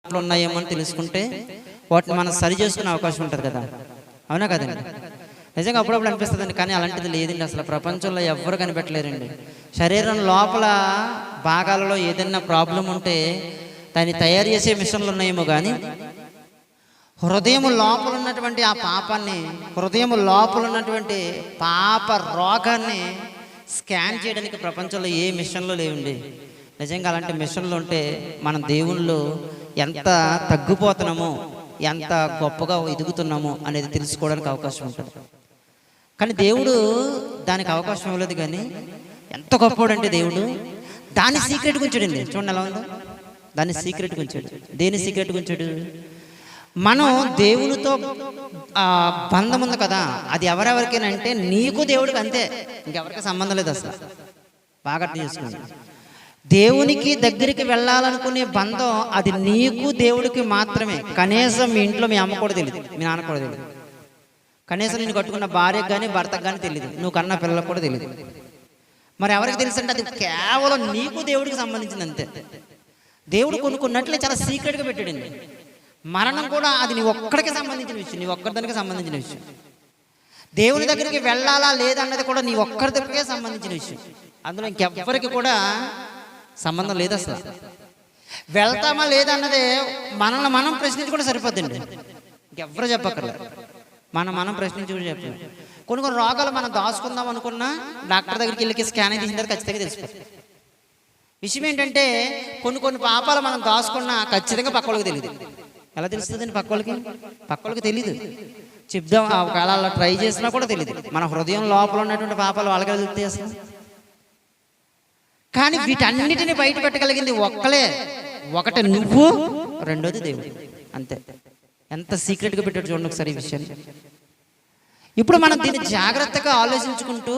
ఉన్నాయేమో అని తెలుసుకుంటే వాటిని మనం సరి చేసుకునే అవకాశం ఉంటుంది కదా. అవునా కదండి? నిజంగా అప్పుడప్పుడు అనిపిస్తుందండి, కానీ అలాంటిది లేదండి. అసలు ప్రపంచంలో ఎవ్వరు కనిపెట్టలేరండి. శరీరం లోపల భాగాలలో ఏదైనా ప్రాబ్లం ఉంటే దాన్ని తయారు చేసే మిషన్లు ఉన్నాయేమో, కానీ హృదయం లోపల ఉన్నటువంటి ఆ పాపాన్ని, హృదయం లోపల ఉన్నటువంటి పాప రోగాన్ని స్కాన్ చేయడానికి ప్రపంచంలో ఏ మిషన్లు లేవండి. నిజంగా అలాంటి మిషన్లు ఉంటే మనం దేవుళ్ళు ఎంత తగ్గిపోతున్నామో, ఎంత గొప్పగా ఎదుగుతున్నామో అనేది తెలుసుకోవడానికి అవకాశం ఉంటుంది. కానీ దేవుడు దానికి అవకాశం ఇవ్వలేదు. కానీ ఎంత గొప్పవాడంటే దేవుడు దాన్ని సీక్రెట్గా ఉంచాడండి. చూడండి ఎలా ఉందో, దాన్ని సీక్రెట్గా ఉంచాడు. దేని సీక్రెట్గా ఉంచాడు? మనం దేవునితో బంధం ఉంది కదా, అది ఎవరెవరికేనంటే నీకు దేవుడికి, అంతే, ఇంకెవరికి సంబంధం లేదు అసలు. బాగా అర్థం చేసుకోండి. దేవునికి దగ్గరికి వెళ్ళాలనుకునే బంధం అది నీకు దేవుడికి మాత్రమే. కనీసం మీ ఇంట్లో మీ అమ్మ కూడా తెలియదు, మీ నాన్న కూడా తెలియదు, కనీసం నేను కట్టుకున్న భార్యకు కానీ భర్తకు కానీ తెలియదు, నువ్వు కన్నా పిల్లలకు కూడా తెలియదు. మరి ఎవరికి తెలుసు అంటే అది కేవలం నీకు దేవుడికి సంబంధించింది, అంతే. దేవుడు కొనుక్కున్నట్లే చాలా సీక్రెట్గా పెట్టాడండి. మరణం కూడా అది నీ ఒక్కడికి సంబంధించిన విషయం, నీ ఒక్కడిదానికి సంబంధించిన విషయం. దేవుని దగ్గరికి వెళ్ళాలా లేదా అన్నది కూడా నీ ఒక్కరి దగ్గరికే సంబంధించిన విషయం. అందులో ఇంకెవ్వరికి కూడా సంబంధం లేదు అసలు. వెళ్తామా లేదా అన్నదే మనల్ని మనం ప్రశ్నించుకుంటే సరిపోద్దండి, ఇంకెవ్వరు చెప్పక్కర్లేదు. మనం ప్రశ్నించుకుంటే చెప్పాలి. కొన్ని రోగాలు మనం దాచుకుందాం అనుకున్నా డాక్టర్ దగ్గరికి వెళ్ళి స్కాన్ తీసిన తర్వాత ఖచ్చితంగా తెలిసిపోతుంది. విషయం ఏంటంటే కొన్ని పాపాలు మనం దాచుకున్నా ఖచ్చితంగా పక్క వాళ్ళకి తెలియదు. ఎలా తెలుస్తుందండి? పక్క వాళ్ళకి తెలియదు. చెప్దాం ఒకవేళ అలా ట్రై చేసినా కూడా తెలియదు. మన హృదయం లోపల ఉన్నటువంటి పాపాలు వాళ్ళకి తెలుస్తాయి అసలు. కానీ వీటన్నిటిని బయట పెట్టగలిగింది ఒకటి నువ్వు, రెండోది దేవుడు, అంతే. ఎంత సీక్రెట్గా పెట్టాడు చూడండి ఒకసారి ఈ విషయాన్ని. ఇప్పుడు మనం దీన్ని జాగ్రత్తగా ఆలోచించుకుంటూ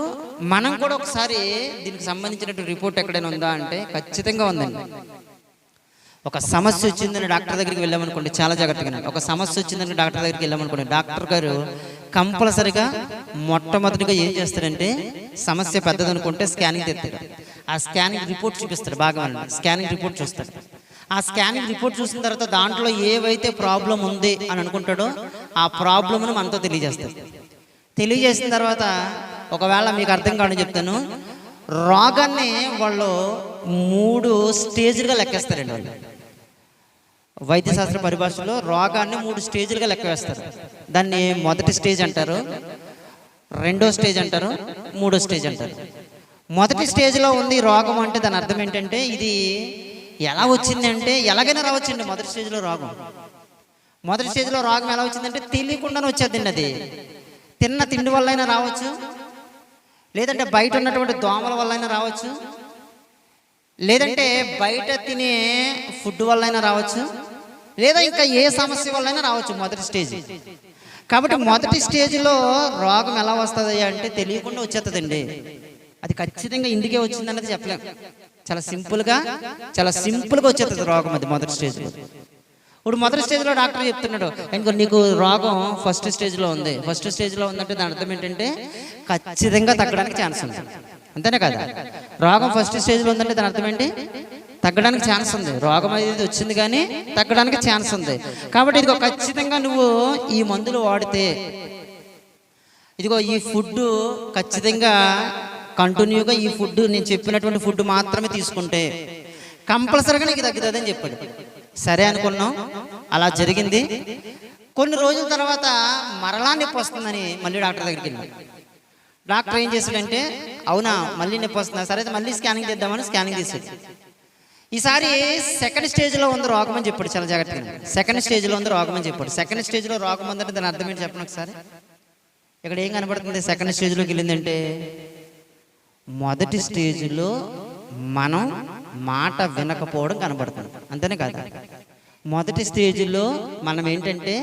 మనం కూడా ఒకసారి దీనికి సంబంధించినటువంటి రిపోర్ట్ ఎక్కడైనా ఉందా అంటే ఖచ్చితంగా ఉందండి. ఒక సమస్య వచ్చిందని డాక్టర్ దగ్గరికి వెళ్ళామనుకోండి, చాలా జాగ్రత్తగా. ఒక సమస్య వచ్చిందని డాక్టర్ దగ్గరికి వెళ్ళామనుకోండి, డాక్టర్ గారు కంపల్సరిగా మొట్టమొదటిగా ఏం చేస్తారంటే, సమస్య పెద్దదనుకుంటే స్కానింగ్ తెస్తాడు. ఆ స్కానింగ్ రిపోర్ట్ చూపిస్తాడు. బాగా స్కానింగ్ రిపోర్ట్ చూస్తాడు. ఆ స్కానింగ్ రిపోర్ట్ చూసిన తర్వాత దాంట్లో ఏవైతే ప్రాబ్లం ఉంది అని అనుకుంటాడో ఆ ప్రాబ్లంను మనతో తెలియజేస్తాడు. తెలియజేసిన తర్వాత ఒకవేళ మీకు అర్థం కావడం చెప్తాను, రోగాన్ని వాళ్ళు 3 స్టేజ్లుగా లెక్కేస్తారండి. వాళ్ళు వైద్యశాస్త్ర పరిభాషలో రోగాన్ని 3 స్టేజ్లుగా లెక్క వేస్తారు. దాన్ని మొదటి స్టేజ్ అంటారు, రెండో స్టేజ్ అంటారు, మూడో స్టేజ్ అంటారు. మొదటి స్టేజ్లో ఉంది రోగం అంటే దాని అర్థం ఏంటంటే ఇది ఎలా వచ్చిందంటే ఎలాగైనా రావచ్చండి. మొదటి స్టేజ్లో రోగం ఎలా వచ్చిందంటే తెలియకుండానే వచ్చేదండి. అది తిన్న తిండి వల్ల అయినా రావచ్చు, లేదంటే బయట ఉన్నటువంటి దోమల వల్ల అయినా రావచ్చు, లేదంటే బయట తినే ఫుడ్ వల్ల అయినా రావచ్చు, లేదా ఇంకా ఏ సమస్య వల్ల అయినా రావచ్చు మొదటి స్టేజ్. కాబట్టి మొదటి స్టేజ్లో రోగం ఎలా వస్తుంది అంటే తెలియకుండా వచ్చేస్తుందండి. అది ఖచ్చితంగా ఇందుకే వచ్చిందన్నది చెప్పలేం. చాలా సింపుల్గా వచ్చేస్తుంది రోగం అది మొదటి స్టేజ్లో. ఇప్పుడు మొదటి స్టేజ్లో డాక్టర్ చెప్తున్నాడు, నీకు రోగం ఫస్ట్ స్టేజ్లో ఉంది. ఫస్ట్ స్టేజ్లో ఉందంటే దాని అర్థం ఏంటంటే ఖచ్చితంగా తగ్గడానికి ఛాన్స్ ఉంది, అంతేనే కదా? రోగం ఫస్ట్ స్టేజ్లో ఉందంటే దాని అర్థం ఏంటి? తగ్గడానికి ఛాన్స్ ఉంది. రోగం అనేది వచ్చింది కానీ తగ్గడానికి ఛాన్స్ ఉంది. కాబట్టి ఇదిగో ఖచ్చితంగా నువ్వు ఈ మందులు వాడితే, ఇదిగో ఈ ఫుడ్ ఖచ్చితంగా కంటిన్యూగా ఈ ఫుడ్, నేను చెప్పినటువంటి ఫుడ్ మాత్రమే తీసుకుంటే కంపల్సరీగా నీకు తగ్గుతుంది అని చెప్పాడు. సరే అనుకున్నాం, అలా జరిగింది. కొన్ని రోజుల తర్వాత మరలా నొప్పి వస్తుందని మళ్ళీ డాక్టర్ దగ్గరికి వెళ్ళాం. డాక్టర్ ఏం చేశాడంటే, అవునా మళ్ళీ నొప్పి వస్తుందా, సరే మళ్ళీ స్కానింగ్ చేద్దామని స్కానింగ్ చేశాడు. ఈసారి సెకండ్ స్టేజ్లో ఉంది రోగం అని చెప్పాడు. చాలా జాగ్రత్తగా సెకండ్ స్టేజ్లో ఉంది రోగం అని చెప్పాడు. సెకండ్ స్టేజ్లో రోగం ఉందంటే దాని అర్థం ఏంటి చెప్పండి ఒకసారి. ఇక్కడ ఏం కనబడుతుంది? సెకండ్ స్టేజ్లోకి వెళ్ళిందంటే మొదటి స్టేజ్లో మనం మాట వినకపోవడం కనబడుతుంది, అంతేనే కదా? మొదటి స్టేజ్లో మనం ఏంటంటే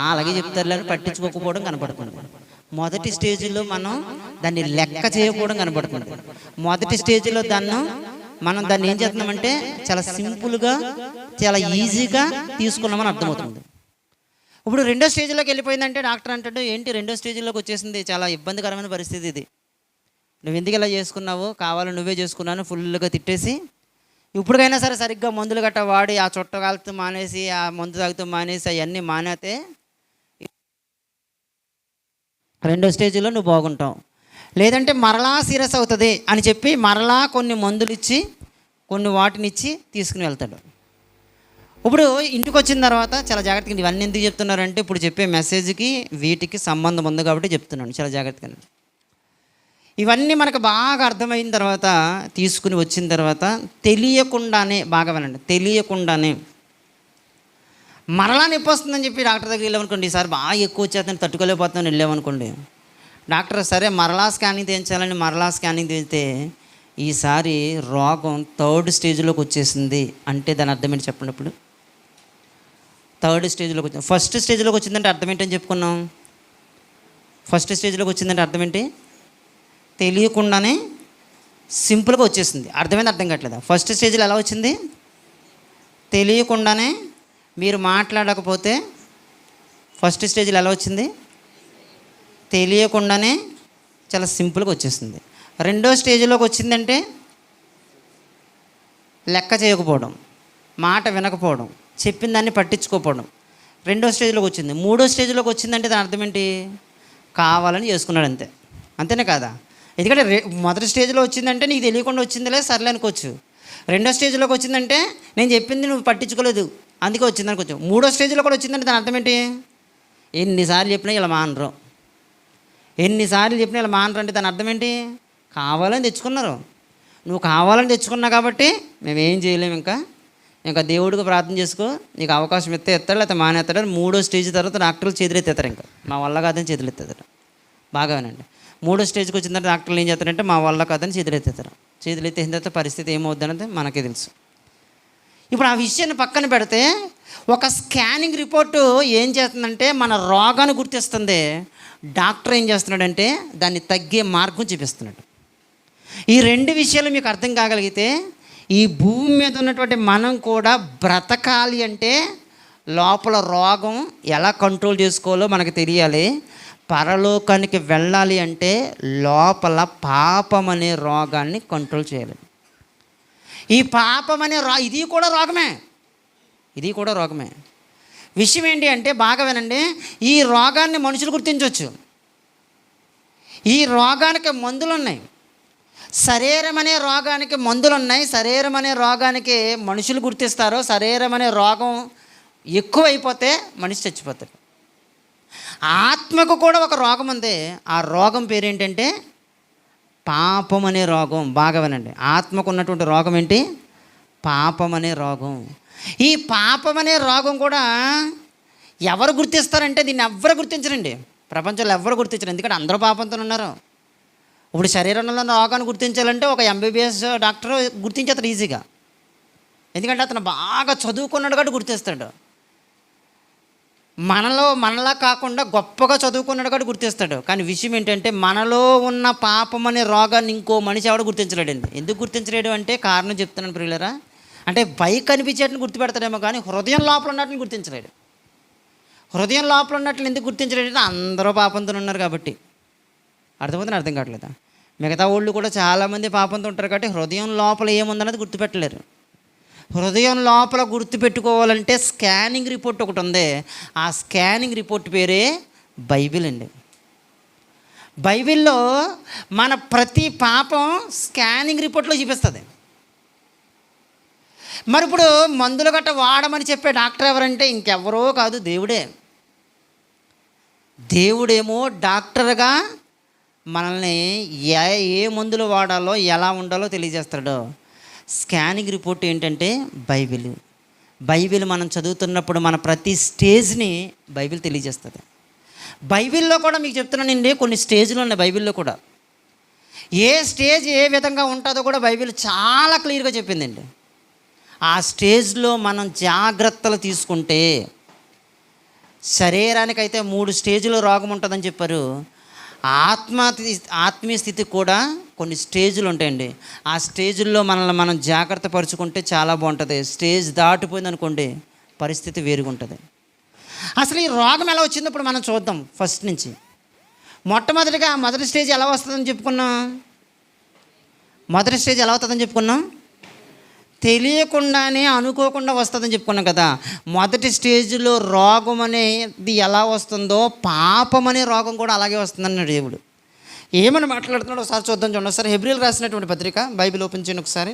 అలాగే చెప్తారులే అని పట్టించుకోకపోవడం కనబడుతుంది. మొదటి స్టేజ్లో మనం దాన్ని లెక్క చేయకపోవడం కనబడుతుంది. మొదటి స్టేజ్లో మనం దాన్ని ఏం చేస్తున్నామంటే చాలా సింపుల్గా, చాలా ఈజీగా తీసుకున్నామని అర్థమవుతుంది. ఇప్పుడు రెండో స్టేజ్లోకి వెళ్ళిపోయిందంటే డాక్టర్ అంటాడు, ఏంటి రెండో స్టేజ్లోకి వచ్చేసింది, చాలా ఇబ్బందికరమైన పరిస్థితి ఇది, నువ్వు ఎందుకు ఇలా చేసుకున్నావు, కావాలని నువ్వే చేసుకున్నాను ఫుల్గా తిట్టేసి ఇప్పటికైనా సరే సరిగ్గా మందులు గట్ట వాడి ఆ చుట్టగాలతో మానేసి ఆ మందు తాగుతూ మానేసి అవన్నీ మానేతే రెండో స్టేజ్లో నువ్వు బాగుంటావు. లేదంటే మరలా సీరియస్ అవుతుంది అని చెప్పి మరలా కొన్ని మందులు ఇచ్చి కొన్ని వాటిని ఇచ్చి తీసుకుని వెళ్తాడు. ఇప్పుడు ఇంటికి వచ్చిన తర్వాత చాలా జాగ్రత్తగా, ఇవన్నీ ఎందుకు చెప్తున్నారంటే ఇప్పుడు చెప్పే మెసేజ్కి వీటికి సంబంధం ఉంది కాబట్టి చెప్తున్నాను, చాలా జాగ్రత్తగా. ఇవన్నీ మనకు బాగా అర్థమైన తర్వాత తీసుకుని వచ్చిన తర్వాత తెలియకుండానే, బాగా వినండి, తెలియకుండానే మరలా నొప్పి వస్తుందని చెప్పి డాక్టర్ దగ్గర వెళ్ళామనుకోండి, ఈసారి బాగా ఎక్కువ వచ్చేస్తాను తట్టుకోలేకపోతున్నాను వెళ్ళామనుకోండి, డాక్టర్ సరే మరలా స్కానింగ్ తీయించాలని మరలా స్కానింగ్ తీస్తే ఈసారి రోగం 3rd స్టేజ్లోకి వచ్చేసింది అంటే దాని అర్థం ఏంటి చెప్పండి. ఇప్పుడు 3rd స్టేజ్లోకి వచ్చింది. 1st స్టేజ్లోకి వచ్చిందంటే అర్థం ఏంటని చెప్పుకున్నాం. 1st స్టేజ్లోకి వచ్చిందంటే అర్థం ఏంటి? తెలియకుండానే సింపుల్గా వచ్చేసింది. అర్థమైంది? అర్థం కావట్లేదా? 1st స్టేజ్లో ఎలా వచ్చింది? తెలియకుండానే మీరు మాట్లాడకపోతే 1st స్టేజ్లో ఎలా వచ్చింది? తెలియకుండానే చాలా సింపుల్గా వచ్చేసింది. 2వ స్టేజ్లోకి వచ్చిందంటే లెక్క చేయకపోవడం, మాట వినకపోవడం, చెప్పిన దాన్ని పట్టించుకోకపోవడం 2వ స్టేజ్లోకి వచ్చింది. 3వ స్టేజ్లోకి వచ్చిందంటే దాని అర్థం ఏంటి? కావాలని చేసుకున్నాడు అంతే. అంతేనే కాదా? ఎందుకంటే మొదటి స్టేజ్లో వచ్చిందంటే నీకు తెలియకుండా వచ్చిందిలే సర్లే అనుకోవచ్చు. 2వ స్టేజ్లోకి వచ్చిందంటే నేను చెప్పింది నువ్వు పట్టించుకోలేదు అందుకే వచ్చింది అనుకోవచ్చు. 3వ స్టేజ్లో కూడా వచ్చిందంటే దాని అర్థం ఏంటి? ఎన్నిసార్లు చెప్పినా ఇలా మానరు, ఎన్నిసార్లు చెప్పినా ఇలా మానరు అంటే దాని అర్థం ఏంటి? కావాలని తెచ్చుకున్నారు. నువ్వు కావాలని తెచ్చుకున్నావు కాబట్టి మేమేం చేయలేము. ఇంకా దేవుడికి ప్రార్థన చేసుకో, నీకు అవకాశం ఎత్తాడు లేకపోతే మానేస్తాడు. 3వ స్టేజ్ తర్వాత డాక్టర్లు చేతులెత్తారు. ఇంకా మా వల్ల కాదని చేతులెత్తారు. బాగానండి. 3వ స్టేజ్కి వచ్చిన తర్వాత డాక్టర్లు ఏం చేస్తారంటే మా వల్ల కాదని చేతులెత్తారు. చేతులెత్తేసిన తర్వాత పరిస్థితి ఏమవుద్దన్నది మనకే తెలుసు. ఇప్పుడు ఆ విషయాన్ని పక్కన పెడితే ఒక స్కానింగ్ రిపోర్టు ఏం చేస్తుందంటే మన రోగాన్ని గుర్తిస్తుంది. డాక్టర్ ఏం చేస్తున్నాడంటే దాన్ని తగ్గే మార్గం చూపిస్తున్నాడు. ఈ 2 విషయాలు మీకు అర్థం కాగలిగితే ఈ భూమి మీద ఉన్నటువంటి మనం కూడా బ్రతకాలి అంటే లోపల రోగం ఎలా కంట్రోల్ చేసుకోవాలో మనకు తెలియాలి. పరలోకానికి వెళ్ళాలి అంటే లోపల పాపం అనే రోగాన్ని కంట్రోల్ చేయాలి. ఈ పాపం అనే ఇది కూడా రోగమే, ఇది కూడా రోగమే. విషయం ఏంటి అంటే బాగా వినండి, ఈ రోగాన్ని మనుషులు గుర్తించవచ్చు. ఈ రోగానికి మందులు ఉన్నాయి. శరీరం అనే రోగానికి మందులు ఉన్నాయి. శరీరం అనే రోగానికి మనుషులు గుర్తిస్తారు. శరీరం అనే రోగం ఎక్కువైపోతే మనిషి చచ్చిపోతాడు. ఆత్మకు కూడా ఒక రోగం ఉంది. ఆ రోగం పేరేంటంటే పాపం అనే రోగం. బాగా వినండి, ఆత్మకు ఉన్నటువంటి రోగం ఏంటి? పాపం అనే రోగం. ఈ పాపం అనే రోగం కూడా ఎవరు గుర్తిస్తారంటే దీన్ని ఎవ్వరు గుర్తించరండి. ప్రపంచంలో ఎవ్వరు గుర్తించరు, ఎందుకంటే అందరూ పాపంతో ఉన్నారు. ఇప్పుడు శరీరంలో రోగాన్ని గుర్తించాలంటే ఒక MBBS డాక్టర్ గుర్తించేస్తాడు ఈజీగా, ఎందుకంటే అతను బాగా చదువుకున్నాడు కాబట్టి గుర్తిస్తాడు. మనలా కాకుండా గొప్పగా చదువుకున్నాడు కాబట్టి గుర్తిస్తాడు. కానీ విషయం ఏంటంటే మనలో ఉన్న పాపం అనే రోగాన్ని ఇంకో మనిషి ఎవడు గుర్తించలేడండి. ఎందుకు గుర్తించలేడు అంటే కారణం చెప్తున్నాను ప్రియులరా. అంటే పైకి కనిపించేటని గుర్తుపెడతాడేమో కానీ హృదయం లోపల ఉన్నట్టు గుర్తించలేడు. హృదయం లోపల ఉన్నట్లు ఎందుకు గుర్తించలేడంటే అందరూ పాపంతో ఉన్నారు కాబట్టి. అర్థమవుతుంది? అర్థం కావట్లేదా? మిగతా వాళ్ళు కూడా చాలామంది పాపంతో ఉంటారు కాబట్టి హృదయం లోపల ఏముందన్నది గుర్తుపెట్టలేరు. హృదయం లోపల గుర్తుపెట్టుకోవాలంటే స్కానింగ్ రిపోర్ట్ ఒకటి ఉంది. ఆ స్కానింగ్ రిపోర్ట్ పేరే బైబిల్ అండి. బైబిల్లో మన ప్రతి పాపం స్కానింగ్ రిపోర్ట్లో చూపిస్తుంది. మరి ఇప్పుడు మందులు గట్ట వాడమని చెప్పే డాక్టర్ ఎవరంటే ఇంకెవరో కాదు, దేవుడే. దేవుడేమో డాక్టర్గా మనల్ని ఏ మందులు వాడాలో ఎలా ఉండాలో తెలియజేస్తాడు. స్కానింగ్ రిపోర్ట్ ఏంటంటే బైబిల్. బైబిల్ మనం చదువుతున్నప్పుడు మన ప్రతి స్టేజ్ని బైబిల్ తెలియజేస్తుంది. బైబిల్లో కూడా మీకు చెప్తున్నానండి, కొన్ని స్టేజ్లు ఉన్నాయి బైబిల్లో కూడా. ఏ స్టేజ్ ఏ విధంగా ఉంటుందో కూడా బైబిల్ చాలా క్లియర్గా చెప్పిందండి. ఆ స్టేజ్లో మనం జాగ్రత్తలు తీసుకుంటే, శరీరానికైతే 3 స్టేజ్లో రోగం ఉంటుందని చెప్పారు. ఆత్మీయ స్థితికి కూడా కొన్ని స్టేజ్లు ఉంటాయండి. ఆ స్టేజ్ల్లో మనల్ని మనం జాగ్రత్త పరుచుకుంటే చాలా బాగుంటుంది. స్టేజ్ దాటిపోయింది అనుకోండి పరిస్థితి వేరుగా ఉంటుంది. అసలు ఈ రోగం ఎలా వచ్చిందో ఇప్పుడు మనం చూద్దాం. ఫస్ట్ నుంచి మొట్టమొదటిగా మొదటి స్టేజ్ ఎలా వస్తుందని చెప్పుకున్నాం. మొదటి స్టేజ్ ఎలా అవుతుందని చెప్పుకున్నాం? తెలియకుండానే అనుకోకుండా వస్తుందని చెప్పుకున్నాం కదా. మొదటి స్టేజ్లో రోగం అనేది ఎలా వస్తుందో పాపం అనే రోగం కూడా అలాగే వస్తుందన్నాడు దేవుడు. ఏమని మాట్లాడుతున్నాడు ఒకసారి చూద్దాం. చూడండి ఒకసారి హెబ్రీలకు రాసినటువంటి పత్రిక, బైబిల్ ఓపెన్ చేయండి ఒకసారి.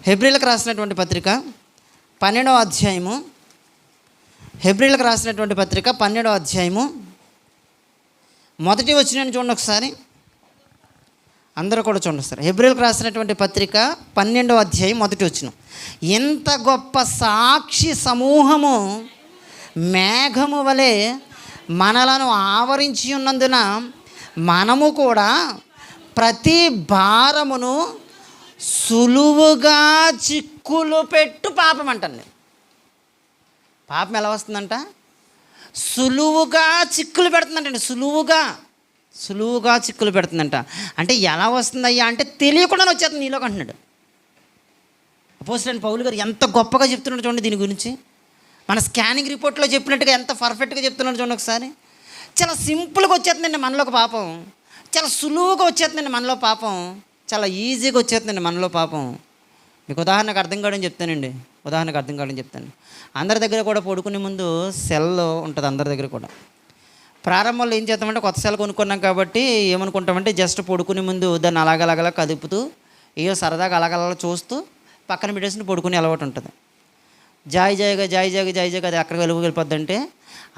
హెబ్రీలకు రాసినటువంటి పత్రిక 12వ అధ్యాయము, హెబ్రీలకు రాసినటువంటి పత్రిక 12వ అధ్యాయము మొదటి వచనాన్ని చూడండి ఒకసారి. అందరూ కూడా చూడండి సార్. హెబ్రీలకు రాసినటువంటి పత్రిక 12వ అధ్యాయం మొదటి వచనం. ఎంత గొప్ప సాక్షి సమూహము మేఘము వలె మనలను ఆవరించి ఉన్నందున మనము కూడా ప్రతి భారమును సులువుగా చిక్కులు పెట్టు పాపం అంటండి. పాపం ఎలా వస్తుందంట? సులువుగా చిక్కులు పెడుతుందంటండి. సులువుగా చిక్కులు పెడుతుందంట. అంటే ఎలా వస్తుందయ్యా అంటే తెలియకుండానే వచ్చేస్తుంది నీలోకి అంటున్నాడు. అపోస్తలుడైన పౌలు గారు ఎంత గొప్పగా చెప్తున్నాడు చూడండి దీని గురించి. మన స్కానింగ్ రిపోర్ట్లో చెప్పినట్టుగా ఎంత పర్ఫెక్ట్గా చెప్తున్నాడు చూడండి ఒకసారి. చాలా సింపుల్గా వచ్చేస్తుందండి మనలోకి పాపం. చాలా సులువుగా వచ్చేస్తుందండి మనలో పాపం. చాలా ఈజీగా వచ్చేస్తుందండి మనలో పాపం. మీకు ఉదాహరణకు అర్థం కావడం చెప్తానండి. అందరి దగ్గర కూడా పడుకునే ముందు సెల్ ఉంటుంది. అందరి దగ్గర కూడా ప్రారంభంలో ఏం చేస్తామంటే కొత్త సెల్ కొనుక్కున్నాం కాబట్టి ఏమనుకుంటామంటే జస్ట్ పడుకునే ముందు దాన్ని అలాగలా కదుపుతూ ఏయో సరదాగా అలాగలా చూస్తూ పక్కన పెట్టేసి పడుకునే అలవాటు ఉంటుంది. జాయిగా అది ఎక్కడికి వెళ్ళిపోద్దంటే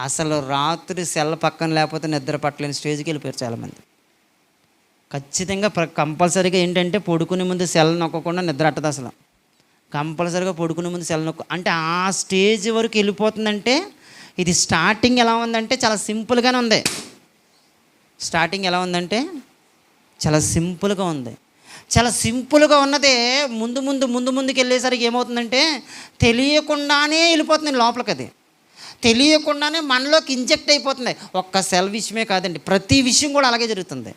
అసలు రాత్రి సెల్ పక్కన లేకపోతే నిద్ర పట్టలేని స్టేజ్కి వెళ్ళిపోయారు చాలామంది. ఖచ్చితంగా కంపల్సరీగా ఏంటంటే పడుకునే ముందు సెల్ నొక్కకుండా నిద్ర అట్టదు. అసలు కంపల్సరీగా పడుకునే ముందు సెల్ నొక్కు అంటే ఆ స్టేజ్ వరకు వెళ్ళిపోతుందంటే ఇది స్టార్టింగ్ ఎలా ఉందంటే చాలా సింపుల్గానే ఉంది. చాలా సింపుల్గా ఉన్నదే ముందుకు వెళ్ళేసరికి ఏమవుతుందంటే తెలియకుండానే వెళ్ళిపోతుంది లోపలికి. అది తెలియకుండానే మనలోకి ఇంజెక్ట్ అయిపోతుంది. ఒక్క సెల్ విషయమే కాదండి, ప్రతి విషయం కూడా అలాగే జరుగుతుంది.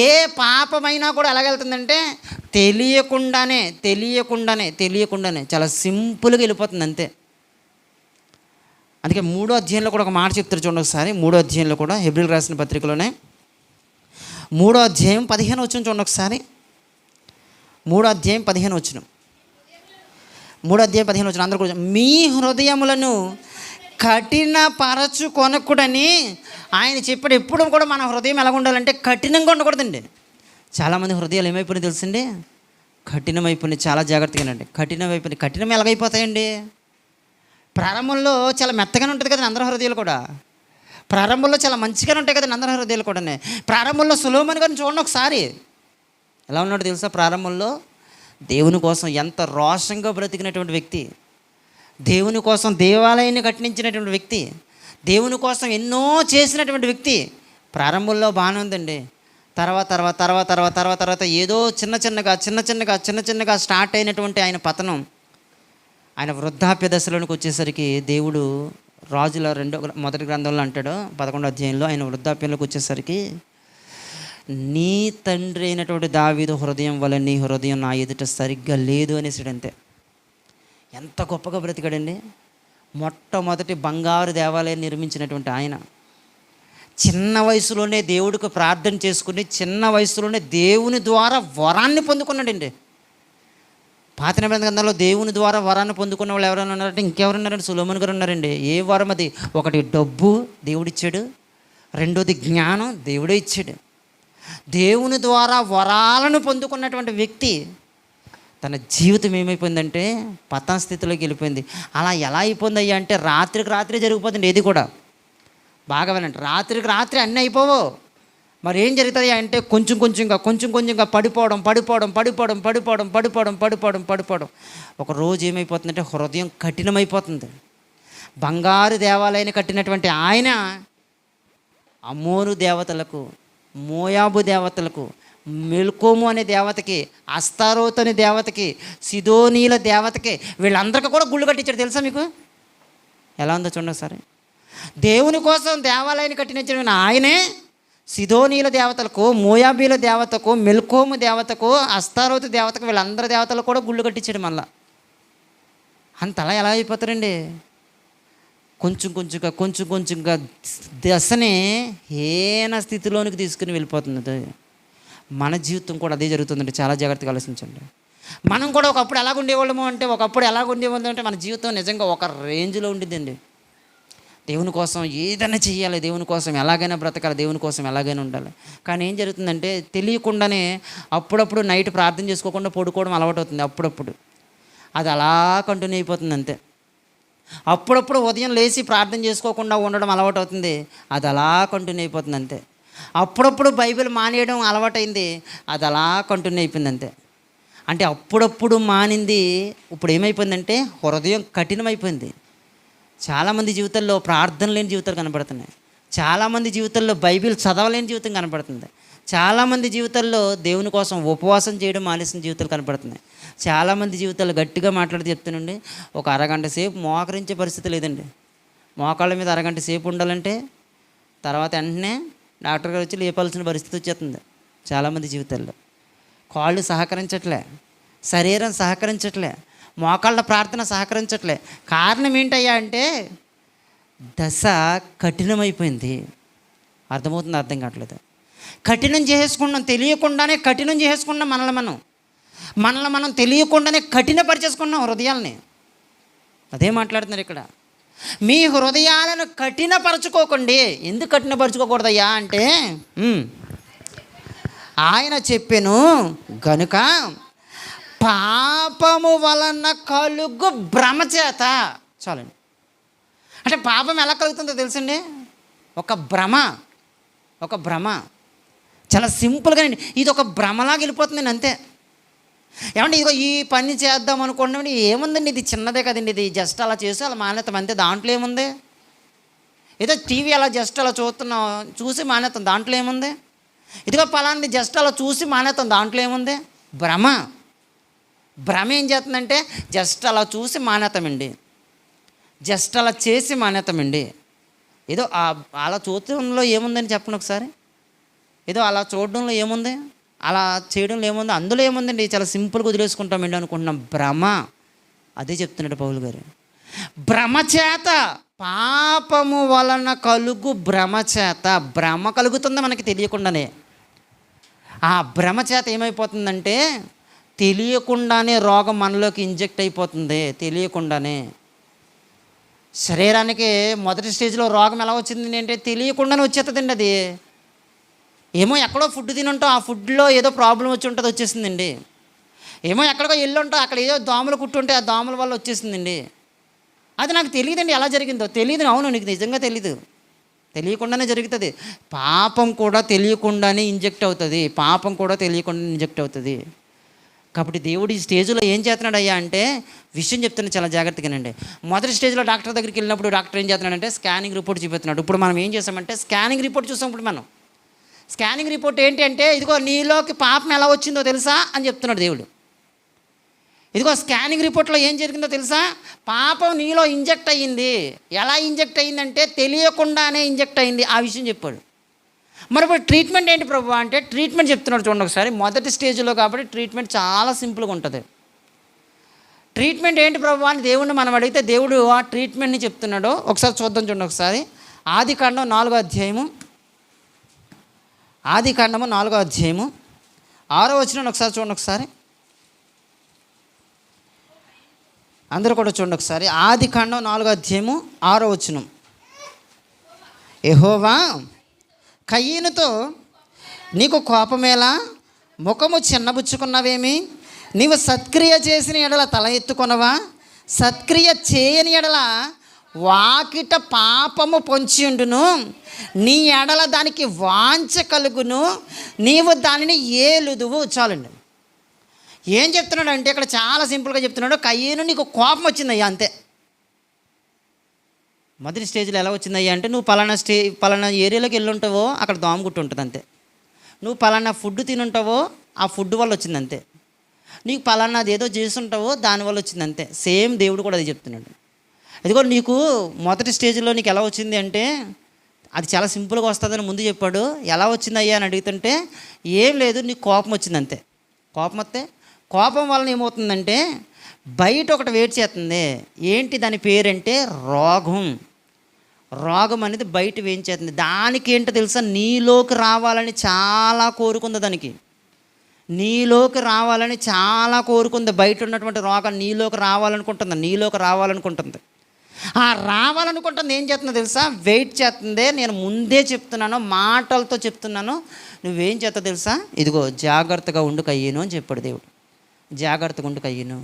ఏ పాపమైనా కూడా ఎలాగ వెళ్తుందంటే తెలియకుండానే చాలా సింపుల్గా వెళ్ళిపోతుంది అంతే. అందుకే 3వ అధ్యాయంలో కూడా ఒక మాట చెప్తారు చూడండి ఒకసారి. 3వ అధ్యాయంలో కూడా హెబ్రీలకు రాసిన పత్రికలోనే 3వ అధ్యాయం 15 వచనం చూడండి ఒకసారి. 3వ అధ్యాయం 15 వచనం. 3వ అధ్యాయం 15 వచనం అందరూ కూడా మీ హృదయములను కఠినపరచుకొనకుడని ఆయన చెప్పాడు. ఎప్పుడు కూడా మన హృదయం ఎలా ఉండాలంటే కఠినంగా ఉండకూడదండి. చాలామంది హృదయాలు ఏమైపోయినాయి తెలుసండి? కఠినమైపోయినాయి. చాలా జాగ్రత్తగానండి. కఠినం ఎలాగైపోతాయండి? ప్రారంభంలో చాలా మెత్తగానే ఉంటుంది కదండి అందరి హృదయాలు కూడా. ప్రారంభంలో చాలా మంచిగానే ఉంటాయి కదండి అందరి హృదయాలు కూడా. ప్రారంభంలో సొలొమోను గారిని చూడండి ఒకసారి. ఎలా ఉన్నాడు తెలుసా? ప్రారంభంలో దేవుని కోసం ఎంత రోషంగా బ్రతికినటువంటి వ్యక్తి, దేవుని కోసం దేవాలయాన్ని కట్టించినటువంటి వ్యక్తి, దేవుని కోసం ఎన్నో చేసినటువంటి వ్యక్తి. ప్రారంభంలో బాగానే ఉందండి. తర్వాత ఏదో చిన్న చిన్నగా స్టార్ట్ అయినటువంటి ఆయన పతనం, ఆయన వృద్ధాప్య దశలోనికి వచ్చేసరికి దేవుడు రాజుల మొదటి గ్రంథంలో అంటాడు 11వ అధ్యాయంలో, ఆయన వృద్ధాప్యంలోకి వచ్చేసరికి నీ తండ్రి అయినటువంటి దావీదు హృదయం వల్ల నీ హృదయం నా ఎదుట సరిగ్గా లేదు అనేసాడు. అంతే. ఎంత గొప్పగా బ్రతికాడండి. మొట్టమొదటి బంగారు దేవాలయం నిర్మించినటువంటి ఆయన చిన్న వయసులోనే దేవుడికి ప్రార్థన చేసుకుని చిన్న వయసులోనే దేవుని ద్వారా వరాన్ని పొందుకున్నాడండి. పాత నిబంధన గ్రంథంలో దేవుని ద్వారా వరాన్ని పొందుకున్న వాళ్ళు ఎవరైనా ఉన్నారంటే ఇంకెవరున్నారండి? సొలొమోను గారు ఉన్నారండి. ఏ వరం అది? ఒకటి డబ్బు దేవుడిచ్చాడు, రెండోది జ్ఞానం దేవుడే ఇచ్చాడు. దేవుని ద్వారా వరాలను పొందుకున్నటువంటి వ్యక్తి తన జీవితం ఏమైపోయిందంటే పతన స్థితిలోకి వెళ్ళిపోయింది. అలా ఎలా అయిపోయిందయ్యా అంటే రాత్రికి రాత్రి జరిగిపోతుంది. ఏది కూడా బాగా వినండి, రాత్రికి రాత్రి అన్నీ అయిపోవు. మరి ఏం జరుగుతుంది అంటే కొంచెంగా పడిపోవడం. ఒక రోజు ఏమైపోతుందంటే హృదయం కఠినమైపోతుంది. బంగారు దేవాలయాన్ని కట్టినటువంటి ఆయన అమ్మోను దేవతలకు, మోయాబు దేవతలకు, మెల్కోము అనే దేవతకి, అస్తారోత్ అనే దేవతకి, సిదోనీల దేవతకి, వీళ్ళందరికీ కూడా గుళ్ళు కట్టించాడు. తెలుసా మీకు? ఎలా ఉందో చూడండి సరే. దేవుని కోసం దేవాలయాన్ని కట్టించిన ఆయనే సిదోనీల దేవతలకు, మోయాబీల దేవతకు, మెల్కోము దేవతకు, అస్తారోతు దేవతకు, వీళ్ళందరి దేవతలకు కూడా గుళ్ళు కట్టించాడు. మళ్ళా అంతలా ఎలా అయిపోతారండి? కొంచెంగా దశని హీన స్థితిలోనికి తీసుకుని వెళ్ళిపోతుంది. మన జీవితం కూడా అదే జరుగుతుందండి. చాలా జాగ్రత్తగా ఆలోచించండి. మనం కూడా ఒకప్పుడు ఎలాగుండేవాళ్ళము అంటే, మన జీవితం నిజంగా ఒక రేంజ్లో ఉండిద్దండి. దేవుని కోసం ఏదైనా చెయ్యాలి, దేవుని కోసం ఎలాగైనా బ్రతకాలి, దేవుని కోసం ఎలాగైనా ఉండాలి. కానీ ఏం జరుగుతుందంటే తెలియకుండానే అప్పుడప్పుడు నైట్ ప్రార్థన చేసుకోకుండా పడుకోవడం అలవాటు అవుతుంది. అప్పుడప్పుడు అది అలా కంటిన్యూ అయిపోతుంది అంతే. అప్పుడప్పుడు ఉదయం లేచి ప్రార్థన చేసుకోకుండా ఉండడం అలవాటు అవుతుంది, అది అలా కంటిన్యూ అయిపోతుంది అంతే. అప్పుడప్పుడు బైబిల్ మానేయడం అలవాటైంది, అది అలా కంటిన్యూ అయిపోయింది అంతే. అంటే అప్పుడప్పుడు మానింది ఇప్పుడు ఏమైపోయిందంటే హృదయం కఠినమైపోయింది. చాలామంది జీవితాల్లో ప్రార్థన లేని జీవితాలు కనబడుతున్నాయి. చాలామంది జీవితాల్లో బైబిల్ చదవలేని జీవితం కనబడుతుంది. చాలామంది జీవితాల్లో దేవుని కోసం ఉపవాసం చేయడం మానేసిన జీవితాలు కనబడుతున్నాయి. చాలామంది జీవితాలు గట్టిగా మాట్లాడి చెప్తానండి, ఒక అరగంట సేపు మోకరించే పరిస్థితి లేదండి. మోకాళ్ళ మీద అరగంట సేపు ఉండాలంటే తర్వాత వెంటనే డాక్టర్ గారు వచ్చి లేపాల్సిన పరిస్థితి వచ్చేస్తుంది. చాలామంది జీవితాల్లో కాళ్ళు సహకరించట్లే, శరీరం సహకరించట్లే, మోకాళ్ళ ప్రార్థన సహకరించట్లే. కారణం ఏంటయ్యా అంటే దశ కఠినమైపోయింది. అర్థమవుతుంది? అర్థం కావట్లేదు. కఠినం చేసుకున్నాం, తెలియకుండానే కఠినం చేసుకున్నాం. మనల్ని మనం తెలియకుండానే కఠినపరిచేసుకున్నాం హృదయాల్ని. అదే మాట్లాడుతున్నారు ఇక్కడ. మీ హృదయాలను కఠినపరచుకోకండి. ఎందుకు కఠినపరచుకోకూడదయ్యా అంటే ఆయన చెప్పెను గనుక పాపము వలన కలుగు భ్రమ చేత. చాలండి. అంటే పాపం ఎలా కలుగుతుందో తెలుసండి? ఒక భ్రమ. చాలా సింపుల్గా అండి, ఇది ఒక భ్రమలాగా వెళ్ళిపోతుందండి అంతే. ఏమంటే ఇదిగో ఈ పని చేద్దాం అనుకోండి, ఏముందండి, ఇది చిన్నదే కదండి, ఇది జస్ట్ అలా చేసి అలా మానేస్తాం అంతే. దాంట్లో ఏముంది? ఏదో టీవీ అలా జస్ట్ అలా చూసి మానేస్తాం, దాంట్లో ఏముంది? ఇదిగో పలాంటి జస్ట్ అలా చూసి మానేస్తాం, దాంట్లో ఏముంది? భ్రమ ఏం చేస్తుందంటే జస్ట్ అలా చూసి మానేతామండి, జస్ట్ అలా చేసి మానేతామండి. ఏదో అలా చూడటంలో ఏముందని చెప్పండి ఒకసారి. ఏదో అలా చూడడంలో ఏముంది, అలా చేయడంలో ఏముంది, అందులో ఏముందండి, చాలా సింపుల్గా వదిలేసుకుంటామండి అనుకుంటున్నాం. భ్రమ. అదే చెప్తున్నాడు పౌలు గారు. భ్రమ చేత, పాపము వలన కలుగు భ్రమ చేత. భ్రమ కలుగుతుంది మనకి తెలియకుండానే. ఆ భ్రమ చేత ఏమైపోతుందంటే తెలియకుండానే రోగం మనలోకి ఇంజెక్ట్ అయిపోతుంది. తెలియకుండానే శరీరానికి మొదటి స్టేజ్లో రోగం ఎలా వచ్చింది అంటే తెలియకుండానే వచ్చేస్తుందండి. అది ఏమో ఎక్కడో ఫుడ్ తినుంటాం, ఆ ఫుడ్లో ఏదో ప్రాబ్లం వచ్చి ఉంటుంది, వచ్చేసిందండి. ఏమో ఎక్కడికో వెళ్ళి ఉంటాం, అక్కడ ఏదో దోమలు కుట్టుంటే ఆ దోమల వల్ల వచ్చేసిందండి. అది నాకు తెలియదండి, ఎలా జరిగిందో తెలియదు. అవును, నీకు నిజంగా తెలీదు, తెలియకుండానే జరుగుతుంది. పాపం కూడా తెలియకుండానే ఇంజెక్ట్ అవుతుంది. కాబట్టి దేవుడు ఈ స్టేజ్లో ఏం చేస్తున్నాడు అయ్యా అంటే విషయం చెప్తున్నాడు, చాలా జాగ్రత్తగానండి. మొదటి స్టేజ్లో డాక్టర్ దగ్గరికి వెళ్ళినప్పుడు డాక్టర్ ఏం చేస్తున్నాడంటే స్కానింగ్ రిపోర్ట్ చూపిస్తున్నాడు. ఇప్పుడు మనం ఏం చేసామంటే స్కానింగ్ రిపోర్ట్ చూసాం. ఇప్పుడు మనం స్కానింగ్ రిపోర్ట్ ఏంటి అంటే ఇదిగో నీలోకి పాపం ఎలా వచ్చిందో తెలుసా అని చెప్తున్నాడు దేవుడు. ఇదిగో స్కానింగ్ రిపోర్ట్లో ఏం జరిగిందో తెలుసా? పాపం నీలో ఇంజెక్ట్ అయ్యింది. ఎలా ఇంజెక్ట్ అయ్యిందంటే తెలియకుండానే ఇంజెక్ట్ అయ్యింది. ఆ విషయం చెప్పాడు. మరి ఇప్పుడు ట్రీట్మెంట్ ఏంటి ప్రభు అంటే ట్రీట్మెంట్ చెప్తున్నాడు చూడండి ఒకసారి. మొదటి స్టేజ్లో కాబట్టి ట్రీట్మెంట్ చాలా సింపుల్గా ఉంటుంది. ట్రీట్మెంట్ ఏంటి ప్రభు అని దేవుడిని మనం అడిగితే దేవుడు ఆ ట్రీట్మెంట్ని చెప్తున్నాడు. ఒకసారి చూద్దాం చూడండి ఒకసారి. ఆదికాండం 4వ అధ్యాయము 6వ వచనం ఒకసారి చూడండి ఒకసారి. అందరూ కూడా చూడండి ఒకసారి. ఆదికాండం 4వ అధ్యాయము 6వ వచనం. యెహోవా కయీనుతో నీకు కోపమేలా, ముఖము చిన్నబుచ్చుకున్నవేమి, నీవు సత్క్రియ చేసిన ఎడల తల ఎత్తుకొనవా, సత్క్రియ చేయని ఎడల వాకిట పాపము పొంచి ఉండును, నీ ఎడల దానికి వాంఛ కలుగును, నీవు దానిని ఏలుదువు. చాలండి. ఏం చెప్తున్నాడు అంటే ఇక్కడ చాలా సింపుల్గా చెప్తున్నాడు. కయ్యేను నీకు కోపం వచ్చిందయ్యా అంతే. మొదటి స్టేజ్లో ఎలా వచ్చిందయ్యా అంటే నువ్వు పలానా ఏరియాలోకి వెళ్ళుంటావో అక్కడ దోమగుట్టు ఉంటుంది అంతే. నువ్వు పలానా ఫుడ్ తినుంటావో ఆ ఫుడ్ వల్ల వచ్చింది అంతే. నీకు పలానాది ఏదో చేసుంటావో దానివల్ల వచ్చింది అంతే. సేమ్ దేవుడు కూడా అది చెప్తున్నాడు. ఇదిగో నీకు మొదటి స్టేజ్లో నీకు ఎలా వచ్చింది అంటే అది చాలా సింపుల్గా వస్తుందని ముందు చెప్పాడు. ఎలా వచ్చిందయ్యా అని అడుగుతుంటే ఏం లేదు, నీకు కోపం వచ్చింది అంతే. కోపం వస్తే కోపం వలన ఏమవుతుందంటే బయట ఒకటి వెయిట్ చేస్తుంది. ఏంటి దాని పేరంటే రోగం. రోగం అనేది బయట వేయించేస్తుంది. దానికి ఏంటో తెలుసా, నీలోకి రావాలని చాలా కోరుకుంది. దానికి నీలోకి రావాలని చాలా కోరుకుంది. బయట ఉన్నటువంటి రోగం నీలోకి రావాలనుకుంటుంది. ఆ రావాలనుకుంటుంది ఏం చేస్తుందో తెలుసా? వెయిట్ చేస్తుంది. నేను ముందే చెప్తున్నాను, మాటలతో చెప్తున్నాను, నువ్వేం చేస్తావు తెలుసా? ఇదిగో జాగ్రత్తగా ఉండు కయ్యను అని చెప్పాడు దేవుడు. జాగ్రత్తగా ఉండు కయ్యను,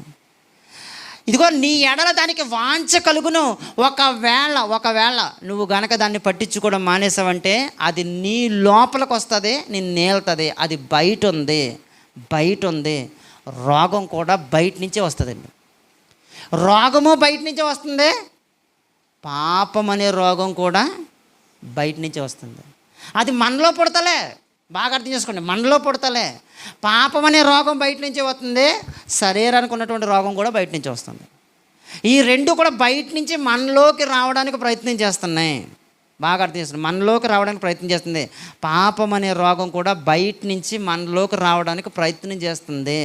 ఇదిగో నీ ఎడల దానికి వాంఛ కలుగును. ఒకవేళ నువ్వు గనక దాన్ని పట్టించుకోవడం మానేసావంటే అది నీ లోపలికి వస్తుంది, నేను నేల్తుంది. అది బయట ఉంది. రోగం కూడా బయట నుంచే వస్తుందండి. రోగము బయట నుంచే వస్తుంది, పాపం అనే రోగం కూడా బయట నుంచే వస్తుంది. అది మనలో పుడతలే, బాగా అర్థం చేసుకోండి, మనలో పుడతలే. పాపం అనే రోగం బయట నుంచే వస్తుంది, శరీరానికి ఉన్నటువంటి రోగం కూడా బయట నుంచి వస్తుంది. ఈ రెండు కూడా బయట నుంచి మనలోకి రావడానికి ప్రయత్నం చేస్తున్నాయి. బాగా అర్థం చేస్తుంది, మనలోకి రావడానికి ప్రయత్నం చేస్తుంది. పాపం అనే రోగం కూడా బయట నుంచి మనలోకి రావడానికి ప్రయత్నం చేస్తుంది.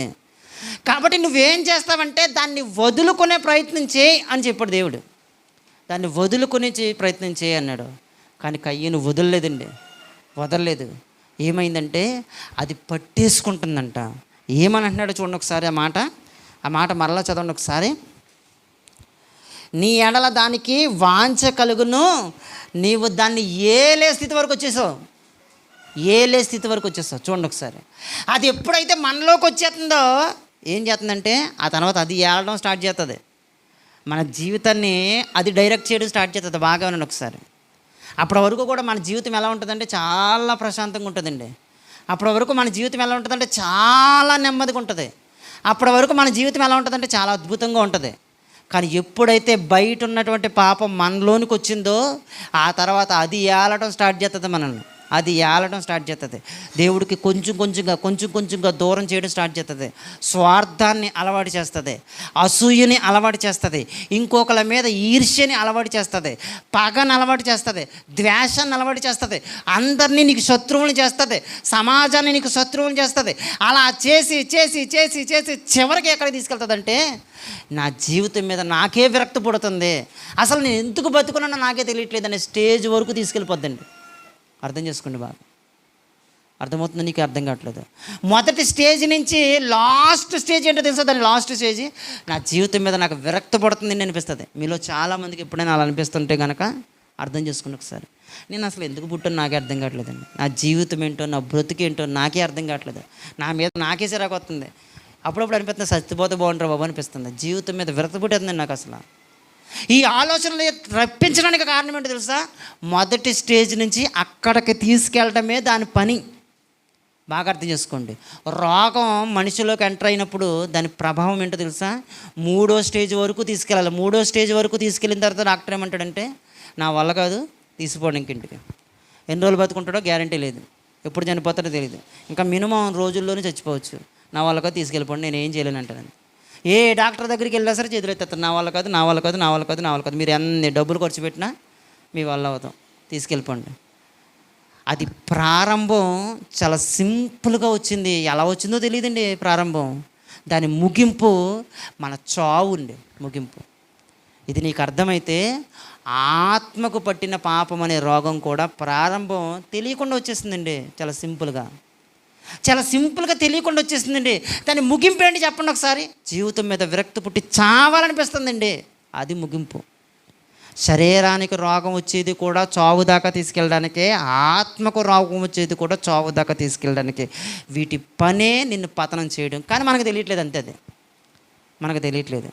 కాబట్టి నువ్వేం చేస్తావంటే దాన్ని వదులుకునే ప్రయత్నం చేయి అని చెప్పాడు దేవుడు. దాన్ని వదులుకునే ప్రయత్నం చేయి అన్నాడు. కానీ కయ్యను వదలలేదు. ఏమైందంటే అది పట్టేసుకుంటుందంట. ఏమని అంటున్నాడు చూడండి ఒకసారి, ఆ మాట మరలా చదవండి ఒకసారి. నీ ఎడల దానికి వాంఛ కలుగును, నీవు దాన్ని ఏలే స్థితి వరకు వచ్చేసావు. చూడండి ఒకసారి. అది ఎప్పుడైతే మనలోకి వచ్చేస్తుందో ఏం చేస్తుందంటే ఆ తర్వాత అది ఏలడం స్టార్ట్ చేస్తుంది. మన జీవితాన్ని అది డైరెక్ట్ చేయడం స్టార్ట్ చేస్తుంది. బాగా వినండి ఒకసారి. అప్పటి వరకు కూడా మన జీవితం ఎలా ఉంటుందంటే చాలా ప్రశాంతంగా ఉంటుందండి. అప్పటి వరకు మన జీవితం ఎలా ఉంటుందంటే చాలా నెమ్మదిగా ఉంటుంది. అప్పటి వరకు మన జీవితం ఎలా ఉంటుందంటే చాలా అద్భుతంగా ఉంటుంది. కానీ ఎప్పుడైతే బయట ఉన్నటువంటి పాపం మనలోనికి వచ్చిందో ఆ తర్వాత అది ఏలటం స్టార్ట్ చేస్తుంది మనల్ని. దేవుడికి కొంచెం కొంచెంగా దూరం చేయడం స్టార్ట్ చేస్తుంది. స్వార్థాన్ని అలవాటు చేస్తుంది, అసూయని అలవాటు చేస్తుంది, ఇంకొకళ్ళ మీద ఈర్ష్యని అలవాటు చేస్తుంది, పగని అలవాటు చేస్తుంది, ద్వేషాన్ని అలవాటు చేస్తుంది, అందరినీ నీకు శత్రువుని చేస్తుంది, సమాజాన్ని నీకు శత్రువుని చేస్తుంది. అలా చేసి చివరికి ఎక్కడికి తీసుకెళ్తుందంటే నా జీవితం మీద నాకే విరక్తి పుడుతుంది, అసలు నేను ఎందుకు బతుకున్నానో నాకే తెలియట్లేదు అనే స్టేజ్ వరకు తీసుకెళ్ళిపోద్దండి. అర్థం చేసుకోండి బాగా. అర్థమవుతుంది? నీకు అర్థం కావట్లేదు. మొదటి స్టేజ్ నుంచి లాస్ట్ స్టేజ్ ఏంటో తెలుసా? దాని లాస్ట్ స్టేజ్ నా జీవితం మీద నాకు విరక్తి పడుతుంది అనిపిస్తుంది. మీలో చాలామందికి ఎప్పుడైనా అలా అనిపిస్తుంటే కనుక అర్థం చేసుకోండి ఒకసారి. నేను అసలు ఎందుకు పుట్టాను నాకే అర్థం కావట్లేదండి. నా జీవితం ఏంటో, నా బ్రతుకేంటో నాకే అర్థం కావట్లేదు. నా మీద నాకే చిరాకు వస్తుంది. అప్పుడప్పుడు అనిపిస్తుంది చచ్చిపోతే బాగుంటారు బాబు అనిపిస్తుంది. జీవితం మీద విరక్తి పుట్టేస్తుంది నాకు అసలు. ఈ ఆలోచనలు రప్పించడానికి కారణం ఏంటో తెలుసా? మొదటి స్టేజ్ నుంచి అక్కడికి తీసుకెళ్ళటమే దాని పని. బాగా అర్థం చేసుకోండి. రోగం మనిషిలోకి ఎంటర్ అయినప్పుడు దాని ప్రభావం ఏంటో తెలుసా? 3వ స్టేజ్ వరకు తీసుకెళ్ళాలి. 3వ స్టేజ్ వరకు తీసుకెళ్ళిన తర్వాత డాక్టర్ ఏమంటాడంటే నా వల్ల కాదు, తీసిపోవడం ఇంకింటికి. ఎన్ని రోజులు బతుకుంటాడో గ్యారంటీ లేదు, ఎప్పుడు చనిపోతాడో తెలియదు, ఇంకా మినిమం రోజుల్లోనే చచ్చిపోవచ్చు. నా వల్ల కాదు, తీసుకెళ్ళిపోండి, నేను ఏం చేయలేను అంటాను. ఏ డాక్టర్ దగ్గరికి వెళ్ళినా సరే చేతులు ఎత్తారు, నా వల్ల కాదు, మీరు ఎన్ని డబ్బులు ఖర్చు పెట్టినా మీ వల్ల అవుతాం, తీసుకెళ్ళిపోండి. అది ప్రారంభం చాలా సింపుల్గా వచ్చింది. ఎలా వచ్చిందో తెలియదండి ప్రారంభం. దాని ముగింపు మన చావు అండి, ముగింపు. ఇది నీకు అర్థమైతే ఆత్మకు పట్టిన పాపం అనే రోగం కూడా ప్రారంభం తెలియకుండా వచ్చేస్తుందండి. చాలా సింపుల్గా తెలియకుండా వచ్చేసిందండి. దాని ముగింపు ఏంటి చెప్పండి ఒకసారి? జీవితం మీద విరక్తి పుట్టి చావాలనిపిస్తుందండి. అది ముగింపు. శరీరానికి రోగం వచ్చేది కూడా చావు దాకా తీసుకెళ్ళడానికే, ఆత్మకు రోగం వచ్చేది కూడా చావు దాకా తీసుకెళ్ళడానికి. వీటి పనే నిన్ను పతనం చేయడం. కానీ మనకు తెలియట్లేదు, అంతే. అది మనకు తెలియట్లేదు.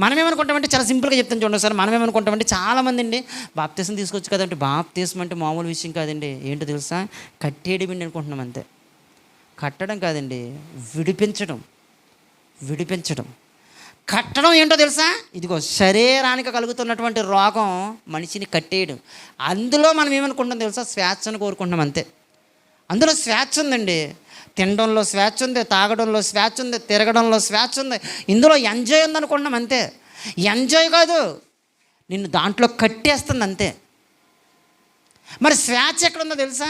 మనం ఏమనుకుంటామంటే చాలా సింపుల్గా చెప్తాను చూడండి సార్. మనం ఏమనుకుంటామంటే చాలామంది అండి బాప్తీసం తీసుకోవచ్చు కదంటే, బాప్తీసం అంటే మామూలు విషయం కాదండి. ఏంటో తెలుసా? కట్టేయడం అనుకుంటున్నాం అంతే. కట్టడం కాదండి, విడిపించడం. కట్టడం ఏంటో తెలుసా? ఇదిగో శరీరానికి కలుగుతున్నటువంటి రోగం మనిషిని కట్టేయడం. అందులో మనం ఏమనుకుంటాం తెలుసా? స్వేచ్ఛను కోరుకుంటున్నాం అంతే. అందులో స్వేచ్ఛ ఉందండి. తినడంలో స్వేచ్ఛ ఉంది, తాగడంలో స్వేచ్ఛ ఉంది, తిరగడంలో స్వేచ్ఛ ఉంది. ఇందులో ఎంజాయ్ ఉందనుకుంటున్నాం అంతే. ఎంజాయ్ కాదు, నిన్ను దాంట్లో కట్టేస్తుంది అంతే. మరి స్వేచ్ఛ ఎక్కడుందో తెలుసా?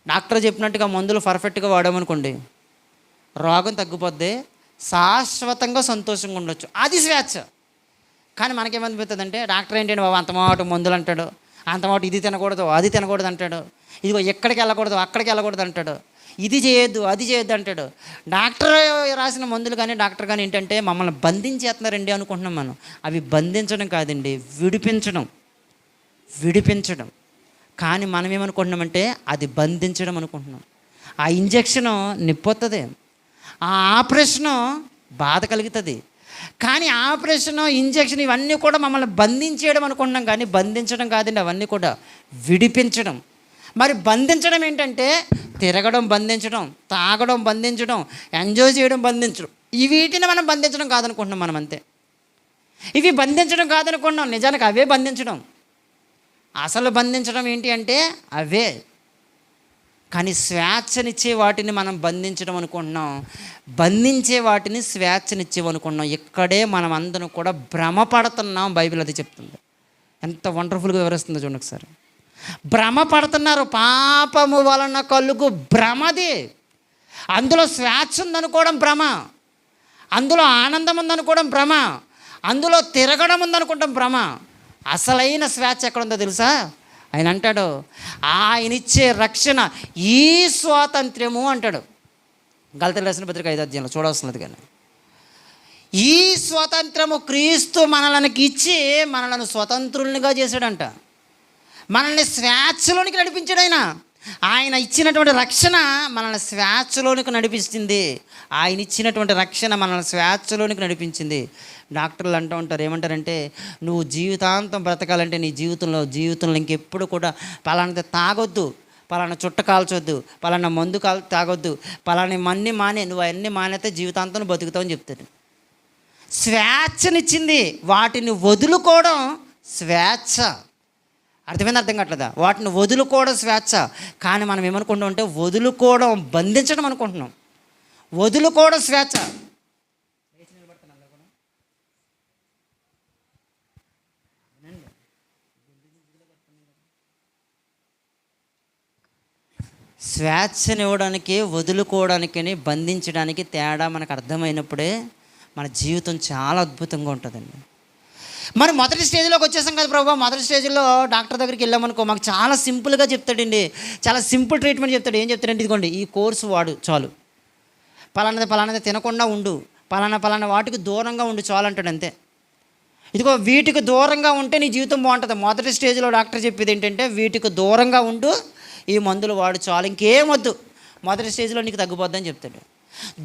డాక్టర్ చెప్పినట్టుగా మందులు పర్ఫెక్ట్గా వాడామనుకోండి, రోగం తగ్గిపోద్ది, శాశ్వతంగా సంతోషంగా ఉండొచ్చు. అది స్వేచ్ఛ. కానీ మనకేమనిపిస్తుందంటే డాక్టర్ ఏంటంటే బాబు అంతమాట మందులు అంటాడు, అంతమాట ఇది తినకూడదు అది తినకూడదు అంటాడు, ఇదిగో ఎక్కడికి వెళ్ళకూడదు అక్కడికి వెళ్ళకూడదు అంటాడు. ఇది చేయొద్దు, అది చేయొద్దు అంటాడు. డాక్టర్ రాసిన మందులు కానీ డాక్టర్ కానీ ఏంటంటే మమ్మల్ని బంధించేస్తున్నారండి అనుకుంటున్నాం మనం. అవి బంధించడం కాదండి, విడిపించడం. కానీ మనం ఏమనుకుంటున్నామంటే అది బంధించడం అనుకుంటున్నాం. ఆ ఇంజక్షను నొప్పొస్తుంది, ఆ ఆపరేషను బాధ కలుగుతుంది. కానీ ఆపరేషను, ఇంజక్షన్ ఇవన్నీ కూడా మమ్మల్ని బంధించేయడం అనుకుంటున్నాం. కానీ బంధించడం కాదండి, అవన్నీ కూడా విడిపించడం. మరి బంధించడం ఏంటంటే తిరగడం బంధించడం, తాగడం బంధించడం, ఎంజాయ్ చేయడం బంధించడం. ఈ వీటిని మనం బంధించడం కాదనుకుంటున్నాం మనం, అంతే. ఇవి బంధించడం కాదనుకుంటున్నాం, నిజానికి అవే బంధించడం. అసలు బంధించడం ఏంటి అంటే అవే. కానీ స్వేచ్ఛనిచ్చే వాటిని మనం బంధించడం అనుకుంటున్నాం, బంధించే వాటిని స్వేచ్ఛనిచ్చేవనుకుంటున్నాం. ఇక్కడే మనం అందరం కూడా భ్రమపడుతున్నాం. బైబిల్ అది చెప్తుంది. ఎంత వండర్ఫుల్గా వివరిస్తుందో చూడండి ఒకసారి. భ్రమపడుతున్నారు. పాపము వలన కలుగు భ్రమది. అందులో స్వేచ్ఛ ఉందనుకోవడం భ్రమ, అందులో ఆనందం ఉందనుకోవడం భ్రమ, అందులో తిరగడం ఉందనుకోవడం భ్రమ. అసలైన స్వేచ్ఛ ఎక్కడుందో తెలుసా? ఆయన అంటాడు, ఆయన ఇచ్చే రక్షణ ఈ స్వాతంత్ర్యము అంటాడు. గలతీయులకు రాసిన పత్రిక 5వ అధ్యాయంలో చూడవలసినది. కానీ ఈ స్వాతంత్రము క్రీస్తు మనలకు ఇచ్చి మనలను స్వతంత్రులుగా చేశాడంట. మనల్ని స్వేచ్ఛలోనికి నడిపించాడు ఆయన. ఆయన ఇచ్చినటువంటి రక్షణ మనల్ని స్వేచ్ఛలోనికి నడిపిస్తుంది. ఆయన ఇచ్చినటువంటి రక్షణ మనల్ని స్వేచ్ఛలోనికి నడిపించింది. డాక్టర్లు అంటూ ఉంటారు, ఏమంటారంటే నువ్వు జీవితాంతం బ్రతకాలంటే నీ జీవితంలో ఇంకెప్పుడు కూడా పలానాది తాగొద్దు, పలానా చుట్ట కాల్చొద్దు, పలానా మందు తాగొద్దు, పలానా మన్ని మానే, నువ్వు అవన్నీ మానేస్తే జీవితాంతం బతుకుతావని చెప్తాడు. స్వేచ్ఛనిచ్చింది, వాటిని వదులుకోవడం స్వేచ్ఛ. అర్థమైంది? అర్థం కావట్లేదా? వాటిని వదులుకోవడం స్వేచ్ఛ. కానీ మనం ఏమనుకుంటాం అంటే వదులుకోవడం బంధించడం అనుకుంటున్నాం. వదులుకోవడం స్వేచ్ఛ. స్వేచ్ఛనివ్వడానికి, వదులుకోవడానికి, బంధించడానికి తేడా మనకు అర్థమైనప్పుడే మన జీవితం చాలా అద్భుతంగా ఉంటుందండి. మరి మొదటి స్టేజ్లోకి వచ్చేసాం కదా ప్రభు. మొదటి స్టేజ్లో డాక్టర్ దగ్గరికి వెళ్ళామనుకో, మాకు చాలా సింపుల్గా చెప్తాడండి, చాలా సింపుల్ ట్రీట్మెంట్ చెప్తాడు. ఏం చెప్తాడంటే ఇదిగోండి ఈ కోర్సు వాడు చాలు, పలానది తినకుండా ఉండు, పలానా వాటికి దూరంగా ఉండు చాలు అంటాడు, అంతే. ఇదిగో వీటికి దూరంగా ఉంటే నీ జీవితం బాగుంటుంది. మొదటి స్టేజ్లో డాక్టర్ చెప్పేది ఏంటంటే వీటికి దూరంగా ఉండు, ఈ మందులు వాడు చాలు, ఇంకేం వద్దు, మొదటి స్టేజ్లో నీకు తగ్గిపోద్దని చెప్తాడు.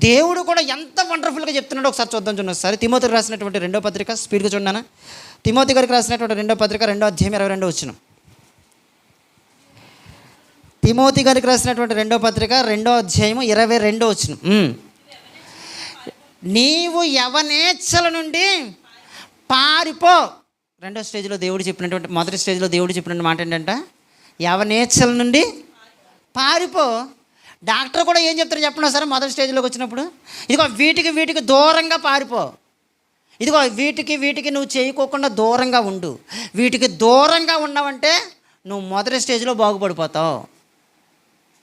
దేవుడు కూడా ఎంత వండర్ఫుల్గా చెప్తున్నాడో ఒకసారి చూద్దాం. చూడండి ఒకసారి తిమోతికి రాసినటువంటి 2వ పత్రిక, స్పీడ్గా చూడనా. తిమోతి గారికి రాసినటువంటి 2వ పత్రిక 2వ అధ్యాయం 22వ వచనం. తిమోతి గారికి రాసినటువంటి 2వ పత్రిక 2వ అధ్యాయం 22వ వచనం. నీవు యవనేచ్ఛల నుండి పారిపో. రెండో స్టేజ్లో దేవుడు చెప్పినటువంటి, మొదటి స్టేజ్లో దేవుడు చెప్పినటువంటి మాట ఏంటంటే యవనేచ్ఛల నుండి పారిపో. డాక్టర్ కూడా ఏం చెప్తారు చెప్పండి సరే. మొదటి స్టేజ్లోకి వచ్చినప్పుడు ఇదిగో వీటికి దూరంగా పారిపో, ఇదిగో వీటికి నువ్వు చేయకోకుండా దూరంగా ఉండు. వీటికి దూరంగా ఉన్నావంటే నువ్వు మొదటి స్టేజ్లో బాగుపడిపోతావు.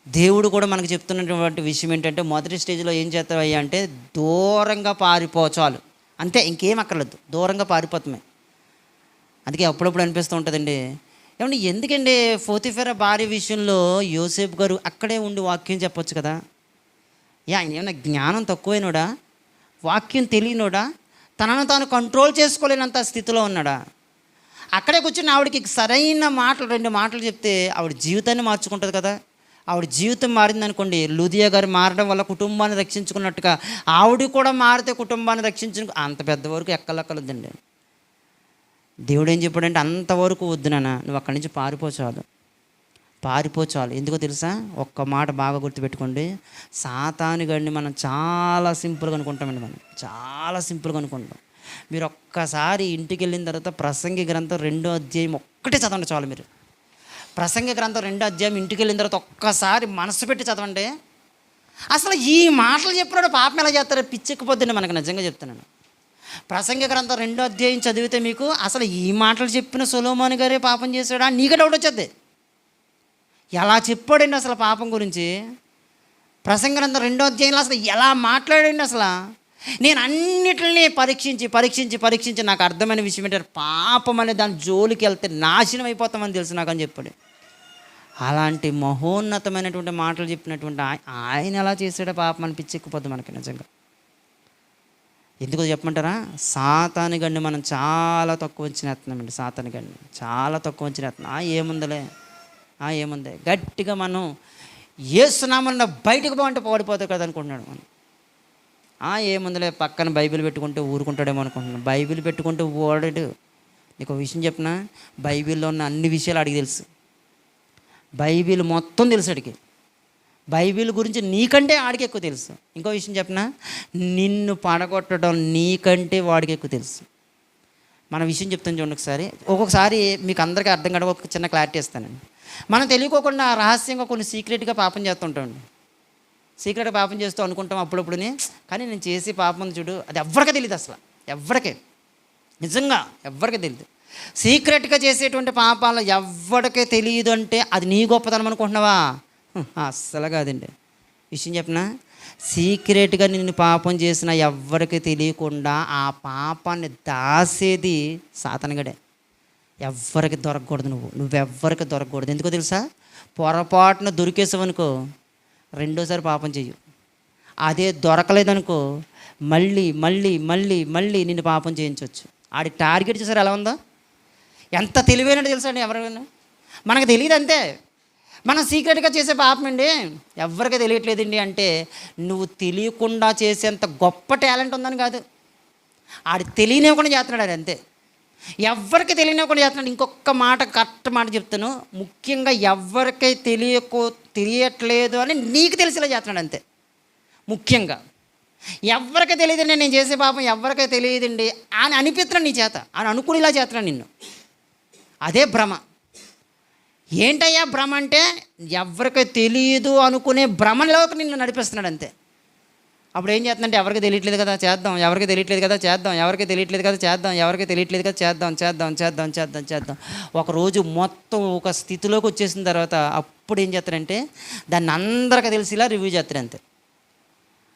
దేవుడు కూడా మనకు చెప్తున్నటువంటి విషయం ఏంటంటే మొదటి స్టేజ్లో ఏం చేస్తావయ్యా అంటే దూరంగా పారిపో చాలు, అంతే, ఇంకేం అక్కర్లేదు, దూరంగా పారిపోతామే. అందుకే అప్పుడప్పుడు అనిపిస్తూ ఉంటుందండి, ఏమంటే ఎందుకండి పోతీఫెర భార్య విషయంలో యోసేపు గారు అక్కడే ఉండి వాక్యం చెప్పొచ్చు కదా. ఆయన ఏమన్నా జ్ఞానం తక్కువైనోడా, వాక్యం తెలియనోడా, తనను తాను కంట్రోల్ చేసుకోలేనంత స్థితిలో ఉన్నాడా? అక్కడే కూర్చొని ఆవిడకి సరైన మాటలు 2 మాటలు చెప్తే ఆవిడ జీవితాన్ని మార్చుకుంటుంది కదా. ఆవిడ జీవితం మారిందనుకోండి, లూదియా గారు మారడం వల్ల కుటుంబాన్ని రక్షించుకున్నట్టుగా ఆవిడ కూడా మారితే కుటుంబాన్ని రక్షించుకు అంత పెద్దవరకు ఎక్కలెక్కలొద్దండి. దేవుడు ఏం చెప్పాడంటే అంతవరకు వద్దు నాన్న, నువ్వు అక్కడి నుంచి పారిపో చాలు. ఎందుకో తెలుసా? ఒక్క మాట బాగా గుర్తుపెట్టుకోండి. సాతాను గడిని మనం చాలా సింపుల్గా అనుకుంటామండి, మనం చాలా సింపుల్గా అనుకుంటాం. మీరు ఒక్కసారి ఇంటికి వెళ్ళిన తర్వాత ప్రసంగి గ్రంథం 2వ అధ్యాయం ఒక్కటే చదవండి చాలు. మీరు ప్రసంగి గ్రంథం 2వ అధ్యాయం ఇంటికి వెళ్ళిన తర్వాత ఒక్కసారి మనసు పెట్టి చదవండి. అసలు ఈ మాటలు చెప్పినాడు పాపం ఎలా చేస్తారో పిచ్చెక్కిపోద్దండి మనకు, నిజంగా చెప్తున్నాను. ప్రసంగి గ్రంథం 2వ అధ్యాయం చదివితే మీకు అసలు ఈ మాటలు చెప్పిన సొలొమోను గారే పాపం చేశాడా నీకే డౌట్ వచ్చేది. ఎలా చెప్పాడండి అసలు పాపం గురించి? ప్రసంగి గ్రంథం 2వ అధ్యాయంలో అసలు ఎలా మాట్లాడండి అసలు? నేను అన్నిటిని పరీక్షించి నాకు అర్థమైన విషయం ఏంటంటే పాపం అనే దాని జోలికి వెళ్తే నాశనం అయిపోతామని తెలుసు నాకు అని చెప్పాడు. అలాంటి మహోన్నతమైనటువంటి మాటలు చెప్పినటువంటి ఆయన ఎలా చేసాడో పాపం అని పిచ్చెక్కిపోద్ది మనకి నిజంగా. ఎందుకో చెప్పమంటారా? సాతాను గండి మనం చాలా తక్కువ అంచనేస్తున్నామండి. సాతాను గండి చాలా తక్కువ అంచనేస్తున్నాం. ఏముందిలే, ఏముంది, గట్టిగా మనం యేసునామమున బయటకు పోవంటే పడిపోతావు కదా అనుకుంటున్నాడు మనం. ఏముందిలే, పక్కన బైబిల్ పెట్టుకుంటే ఊరుకుంటాడేమో అనుకుంటున్నాను. బైబిల్ పెట్టుకుంటే ఓడడు. నీకు ఒక విషయం చెప్పినా, బైబిల్లో ఉన్న అన్ని విషయాలు అడిగి తెలుసు. బైబిల్ మొత్తం తెలుసు అడిగి. బైబిల్ గురించి నీకంటే ఆడికి ఎక్కువ తెలుసు. ఇంకో విషయం చెప్పినా, నిన్ను పడగొట్టడం నీకంటే వాడికి ఎక్కువ తెలుసు. మన విషయం చెప్తాను చూడండి ఒకసారి. ఒక్కొక్కసారి మీకు అందరికీ అర్థం కాదు, ఒక చిన్న క్లారిటీ ఇస్తానండి. మనం తెలియకోకుండా రహస్యంగా కొన్ని సీక్రెట్గా పాపం చేస్తుంటామండి. సీక్రెట్గా పాపం చేస్తూ అనుకుంటాం అప్పుడప్పుడుని. కానీ నేను చేసి పాపం చూడు, అది ఎవ్వరికీ తెలియదు, అసలు ఎవ్వరికే, నిజంగా ఎవ్వరికీ తెలియదు. సీక్రెట్గా చేసేటువంటి పాపాలు ఎవ్వరికే తెలియదు అంటే అది నీ గొప్పతనం అనుకుంటున్నావా? అస్సలు కాదండి. విషయం చెప్పినా, సీక్రెట్గా నిన్ను పాపం చేసిన ఎవ్వరికి తెలియకుండా ఆ పాపాన్ని దాసేది సాతానుగాడే. ఎవ్వరికి దొరకకూడదు, నువ్వెవ్వరికి దొరకకూడదు. ఎందుకో తెలుసా? పొరపాటున దొరికేసావనుకో రెండోసారి పాపం చెయ్యు. అదే దొరకలేదనుకో మళ్ళీ మళ్ళీ మళ్ళీ మళ్ళీ నిన్ను పాపం చేయించవచ్చు. ఆడి టార్గెట్ చూసారు ఎలా ఉందో? ఎంత తెలివైనట్టు తెలుసా అండి ఎవరికైనా? మనకు తెలియదు అంతే. మనం సీక్రెట్గా చేసే పాపం అండి ఎవరికి తెలియట్లేదండి అంటే నువ్వు తెలియకుండా చేసేంత గొప్ప టాలెంట్ ఉందని కాదు, ఆడి తెలియనివ్వకుండా చేస్తున్నాడు. అది అంతే, ఎవరికి తెలియనివ్వకుండా చేస్తున్నాడు. ఇంకొక మాట, కరెక్ట్ మాట చెప్తాను, ముఖ్యంగా ఎవరికి తెలియట్లేదు అని నీకు తెలిసేలా చేస్తున్నాడు అంతే. ముఖ్యంగా ఎవరికి తెలియదండి నేను చేసే పాపం ఎవరికి తెలియదండి అని అనిపిస్తున్నాడు నీ చేత, అని అనుకునేలా చేస్తున్నాడు నిన్ను. అదే భ్రమ. ఏంటయ్యా భ్రమ అంటే? ఎవరికి తెలియదు అనుకునే భ్రమలోకి నిన్ను నడిపిస్తున్నాడు అంతే. అప్పుడు ఏం చేస్తుందంటే ఎవరికి తెలియట్లేదు కదా చేద్దాం, ఎవరికి తెలియట్లేదు కదా చేద్దాం, ఎవరికి తెలియట్లేదు కదా చేద్దాం, ఎవరికి తెలియట్లేదు కదా చేద్దాం చేద్దాం చేద్దాం చేద్దాం చేద్దాం. ఒకరోజు మొత్తం ఒక స్థితిలోకి వచ్చేసిన తర్వాత అప్పుడు ఏం చేస్తారంటే దాన్ని అందరికీ తెలిసేలా రివ్యూ చేస్తారు అంతే.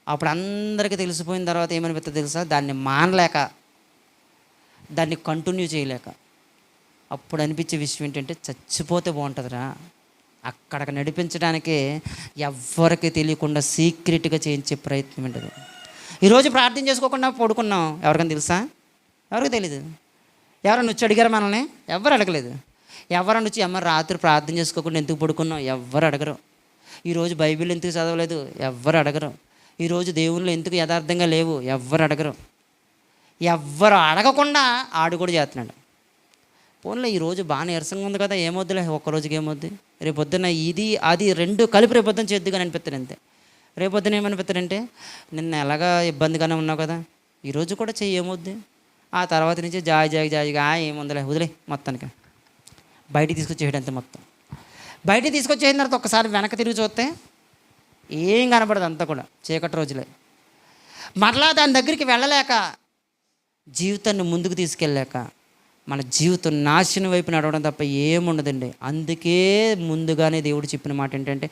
అప్పుడు అందరికీ తెలిసిపోయిన తర్వాత ఏమనిపిస్తుంది తెలుసా? దాన్ని మానలేక, దాన్ని కంటిన్యూ చేయలేక అప్పుడు అనిపించే విషయం ఏంటంటే చచ్చిపోతే బాగుంటుందిరా. అక్కడికి నడిపించడానికే ఎవ్వరికి తెలియకుండా సీక్రెట్గా చేయించే ప్రయత్నం ఉంటుంది. ఈరోజు ప్రార్థన చేసుకోకుండా పడుకున్నాం, ఎవరికైనా తెలుసా? ఎవరికి తెలీదు. ఎవరైనా వచ్చి అడిగారా మనల్ని? ఎవరు అడగలేదు. ఎవరైనా వచ్చి అమ్మ రాత్రి ప్రార్థన చేసుకోకుండా ఎందుకు పడుకున్నాం? ఎవ్వరు అడగరు. ఈరోజు బైబిల్ ఎందుకు చదవలేదు? ఎవ్వరు అడగరు. ఈరోజు దేవుళ్ళు ఎందుకు యథార్థంగా లేవు? ఎవ్వరు అడగరు. ఎవ్వరు అడగకుండా ఆడు కూడా చేస్తున్నాడు. పోన్లే ఈరోజు బాగా నీరసంగా ఉంది కదా, ఏమొద్దులే, ఒక్కరోజుకి ఏమొద్దు, రేపొద్దున ఇది అది రెండు కలిపి రేపొద్దున చేద్దుగా అనిపిస్తాడు అంతే. రేపొద్దున ఏమనిపిస్తాడంటే నిన్న ఎలాగా ఇబ్బందిగానే ఉన్నావు కదా, ఈరోజు కూడా చెయ్యి, ఏమొద్దు. ఆ తర్వాత నుంచి జాయిగా ఏముందిలే వదిలే, మొత్తానికి బయటికి తీసుకొచ్చేయడం అంతే. మొత్తం బయటికి తీసుకొచ్చేసిన తర్వాత ఒక్కసారి వెనక్కి తిరిగి చూస్తే ఏం కనపడదు, అంతా కూడా చీకటి రోజులే. మరలా దాని దగ్గరికి వెళ్ళలేక, జీవితాన్ని ముందుకు తీసుకెళ్ళలేక మన జీవితం నాశనం వైపు నడవడం తప్ప ఏముండదండి. అందుకే ముందుగానే దేవుడు చెప్పిన మాట ఏంటంటే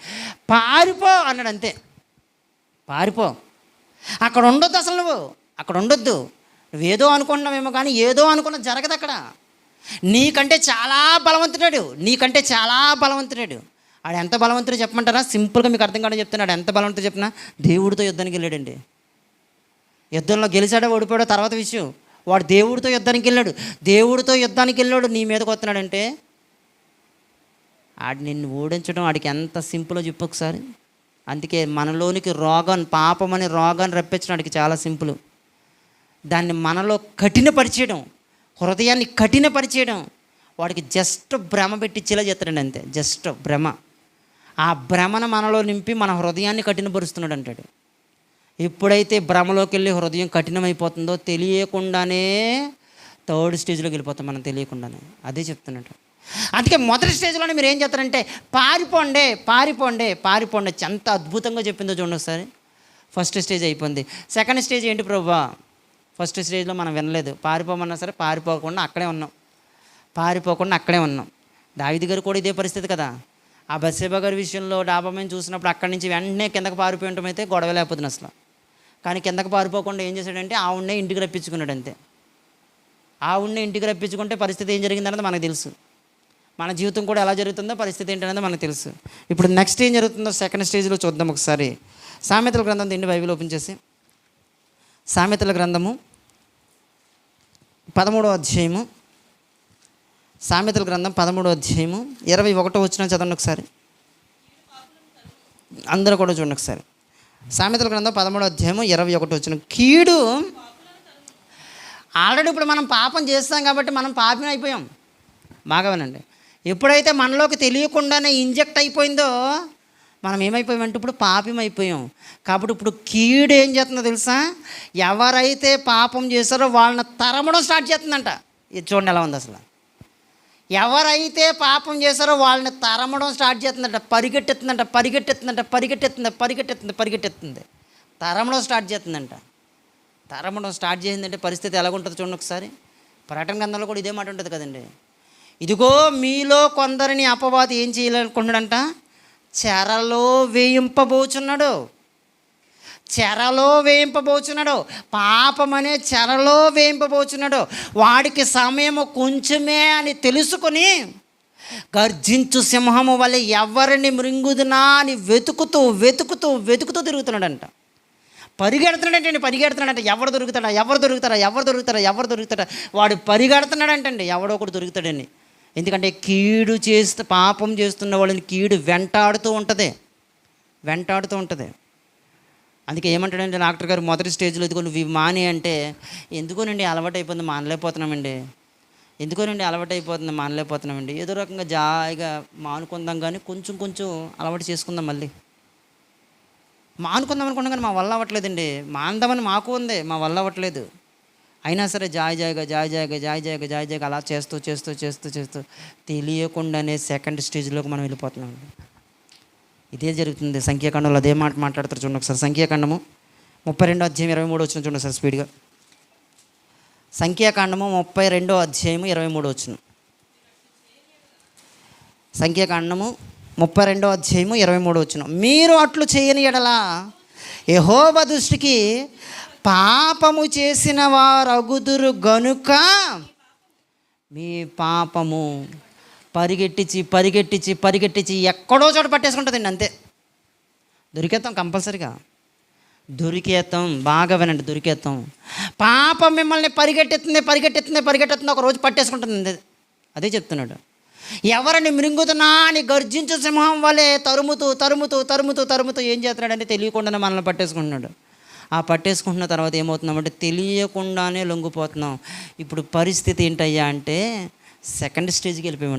పారిపో అన్నాడు అంతే. పారిపో, అక్కడ ఉండొద్దు, అసలు నువ్వు అక్కడ ఉండొద్దు. నువ్వేదో అనుకుంటున్నావేమో కానీ ఏదో అనుకున్న జరగదు అక్కడ. నీకంటే చాలా బలవంతుడాడు, నీకంటే చాలా బలవంతుడాడు. ఆడు ఎంత బలవంతుడో చెప్పమంటారా? సింపుల్గా మీకు అర్థం కావడం చెప్తున్నాడు. ఎంత బలవంతుడో చెప్పినా దేవుడితో యుద్ధానికి వెళ్ళాడండి. యుద్ధంలో గెలిచాడో ఓడిపోయాడో తర్వాత విషయం. వాడు దేవుడితో యుద్ధానికి వెళ్ళాడు. దేవుడితో యుద్ధానికి వెళ్ళాడు, నీ మీదకి వస్తున్నాడంటే ఆడు నిన్ను ఓడించడం ఆడికి ఎంత సింపుల్లో చెప్పు ఒకసారి. అందుకే మనలోనికి పాపం అనే రోగాన్ని రప్పించడం ఆడికి చాలా సింపుల్. దాన్ని మనలో కఠినపరిచేయడం, హృదయాన్ని కఠినపరిచేయడం వాడికి జస్ట్ భ్రమ పెట్టించేలా చేస్తాడండి అంతే. జస్ట్ భ్రమ. ఆ భ్రమను మనలో నింపి మన హృదయాన్ని కఠినపరుస్తున్నాడు అంటాడు. ఎప్పుడైతే భ్రమలోకి వెళ్ళి హృదయం కఠినమైపోతుందో తెలియకుండానే థర్డ్ స్టేజ్లోకి వెళ్ళిపోతాం మనం, తెలియకుండానే. అదే చెప్తున్నట్టు. అందుకే మొదటి స్టేజ్లోనే మీరు ఏం చేస్తారంటే పారిపోండి పారిపోండి పారిపోండి. ఎంత అద్భుతంగా చెప్పిందో చూడండి ఒకసారి. ఫస్ట్ స్టేజ్ అయిపోయింది. సెకండ్ స్టేజ్ ఏంటి ప్రభువా? ఫస్ట్ స్టేజ్లో మనం వినలేదు, పారిపోమన్నా సరే పారిపోకుండా అక్కడే ఉన్నాం. దావీదు గారు కూడా ఇదే పరిస్థితి కదా. ఆ బత్షెబా గారి విషయంలో డాబా మీద చూసినప్పుడు అక్కడి నుంచి వెంటనే కిందకు పారిపోయి ఉండటం అయితే గొడవ లేకపోతుంది అసలు. కానీ కిందకు పారిపోకుండా ఏం చేశాడంటే ఆవున్నే ఇంటికి రప్పించుకున్నాడు అంతే. ఆవున్నే ఇంటికి రప్పించుకుంటే పరిస్థితి ఏం జరిగిందన్నది మనకు తెలుసు. మన జీవితం కూడా ఎలా జరుగుతుందో పరిస్థితి ఏంటనేది మనకు తెలుసు. ఇప్పుడు నెక్స్ట్ ఏం జరుగుతుందో సెకండ్ స్టేజ్లో చూద్దాం ఒకసారి. సామెతల గ్రంథం తిండి బైబిల్ ఓపెన్ చేసి సామెతల గ్రంథము 13వ అధ్యాయము, సామెతల గ్రంథం 13వ అధ్యాయము 21వ వచనం చదవండి ఒకసారి. అందరూ కూడా చూడండి ఒకసారి. సామెతల గ్రంథం 13వ అధ్యాయము 21వ వచనం. కీడు ఆల్రెడీ ఇప్పుడు మనం పాపం చేస్తాం కాబట్టి మనం పాపం అయిపోయాం. బాగా వినండి. ఎప్పుడైతే మనలోకి తెలియకుండానే ఇంజెక్ట్ అయిపోయిందో మనం ఏమైపోయామంటే ఇప్పుడు పాపం అయిపోయాం. కాబట్టి ఇప్పుడు కీడు ఏం చేస్తుందో తెలుసా? ఎవరైతే పాపం చేస్తారో వాళ్ళని తరమడం స్టార్ట్ చేస్తుందంట. ఇది చూడండి ఎలా ఉంది అసలు. ఎవరైతే పాపం చేస్తారో వాళ్ళని తరమడం స్టార్ట్ చేస్తుందంట. పరిగెట్టెత్తుంది. తరమడం స్టార్ట్ చేస్తుందంట. తరమడం స్టార్ట్ చేసిందంటే పరిస్థితి ఎలాగుంటుందో చూడండి ఒకసారి. ప్రకటన గ్రంథంలో కూడా ఇదే మాట ఉంటుంది కదండి. ఇదిగో మీలో కొందరిని అపవాది ఏం చేయాలనుకుంటున్నాడంట? చెరలో వేయింపబోచున్నాడు. పాపం అనే చెరలో వేయింపబోచున్నాడు. వాడికి సమయము కొంచెమే అని తెలుసుకొని గర్జించు సింహము వల్ల ఎవరిని మృంగుదునా అని వెతుకుతూ తిరుగుతున్నాడంట. పరిగెడుతున్నాడంటే ఎవరు దొరుకుతాడా వాడు పరిగెడుతున్నాడంటండి. ఎవడో ఒకడు దొరుకుతాడని. ఎందుకంటే కీడు చేస్తూ పాపం చేస్తున్న వాళ్ళని కీడు వెంటాడుతూ ఉంటుంది. అందుకే ఏమంటాడంటే డాక్టర్ గారు మొదటి స్టేజ్లో ఇదిగో నువ్వు ఇవి మాని అంటే, ఎందుకోనండి అలవాటు అయిపోతుంది మానలేకపోతున్నామండి. ఏదో రకంగా జాయిగా మానుకుందాం, కానీ కొంచెం అలవాటు చేసుకుందాం. మళ్ళీ మానుకుందాం అనుకున్నాం కానీ మా వల్ల అవ్వట్లేదండి. మాందామని మాకు ఉంది, మా వల్ల అవ్వట్లేదు. అయినా సరే జాయిగా అలా చేస్తూ తెలియకుండానే సెకండ్ స్టేజ్లోకి మనం వెళ్ళిపోతున్నాం. ఇదే జరుగుతుంది. సంఖ్యాకాండంలో అదే మాట మాట్లాడతారు చూడండి ఒకసారి. సంఖ్యాకాండము 32వ అధ్యాయం 23 వచ్చిన చూడండి సార్ స్పీడ్గా. సంఖ్యాకాండము 32వ అధ్యాయము 23 వచ్చిన. సంఖ్యాకాండము 32వ అధ్యాయము 23 వచ్చిన. మీరు అట్లు చేయని ఎడల యెహోవా దృష్టికి పాపము చేసిన వారు అగుదురు గనుక మీ పాపము పరిగెట్టించి ఎక్కడో చోట పట్టేసుకుంటుందండి. అంతే, దొరికేస్తాం, కంపల్సరీగా దొరికేస్తాం. బాగా వినండి, దొరికేస్తాం. పాపం మిమ్మల్ని పరిగెట్టెత్తుంది, ఒక రోజు పట్టేసుకుంటుంది. అదే చెప్తున్నాడు. ఎవరిని మృంగుతున్నా అని గర్జించు సింహం వలె తరుముతూ ఏం చేస్తున్నాడంటే తెలియకుండానే మనల్ని పట్టేసుకుంటున్నాడు. ఆ పట్టేసుకుంటున్న తర్వాత ఏమవుతున్నామంటే తెలియకుండానే లొంగిపోతున్నాం. ఇప్పుడు పరిస్థితి ఏంటయ్యా అంటే సెకండ్ స్టేజ్కి వెళ్ళిపోయాం.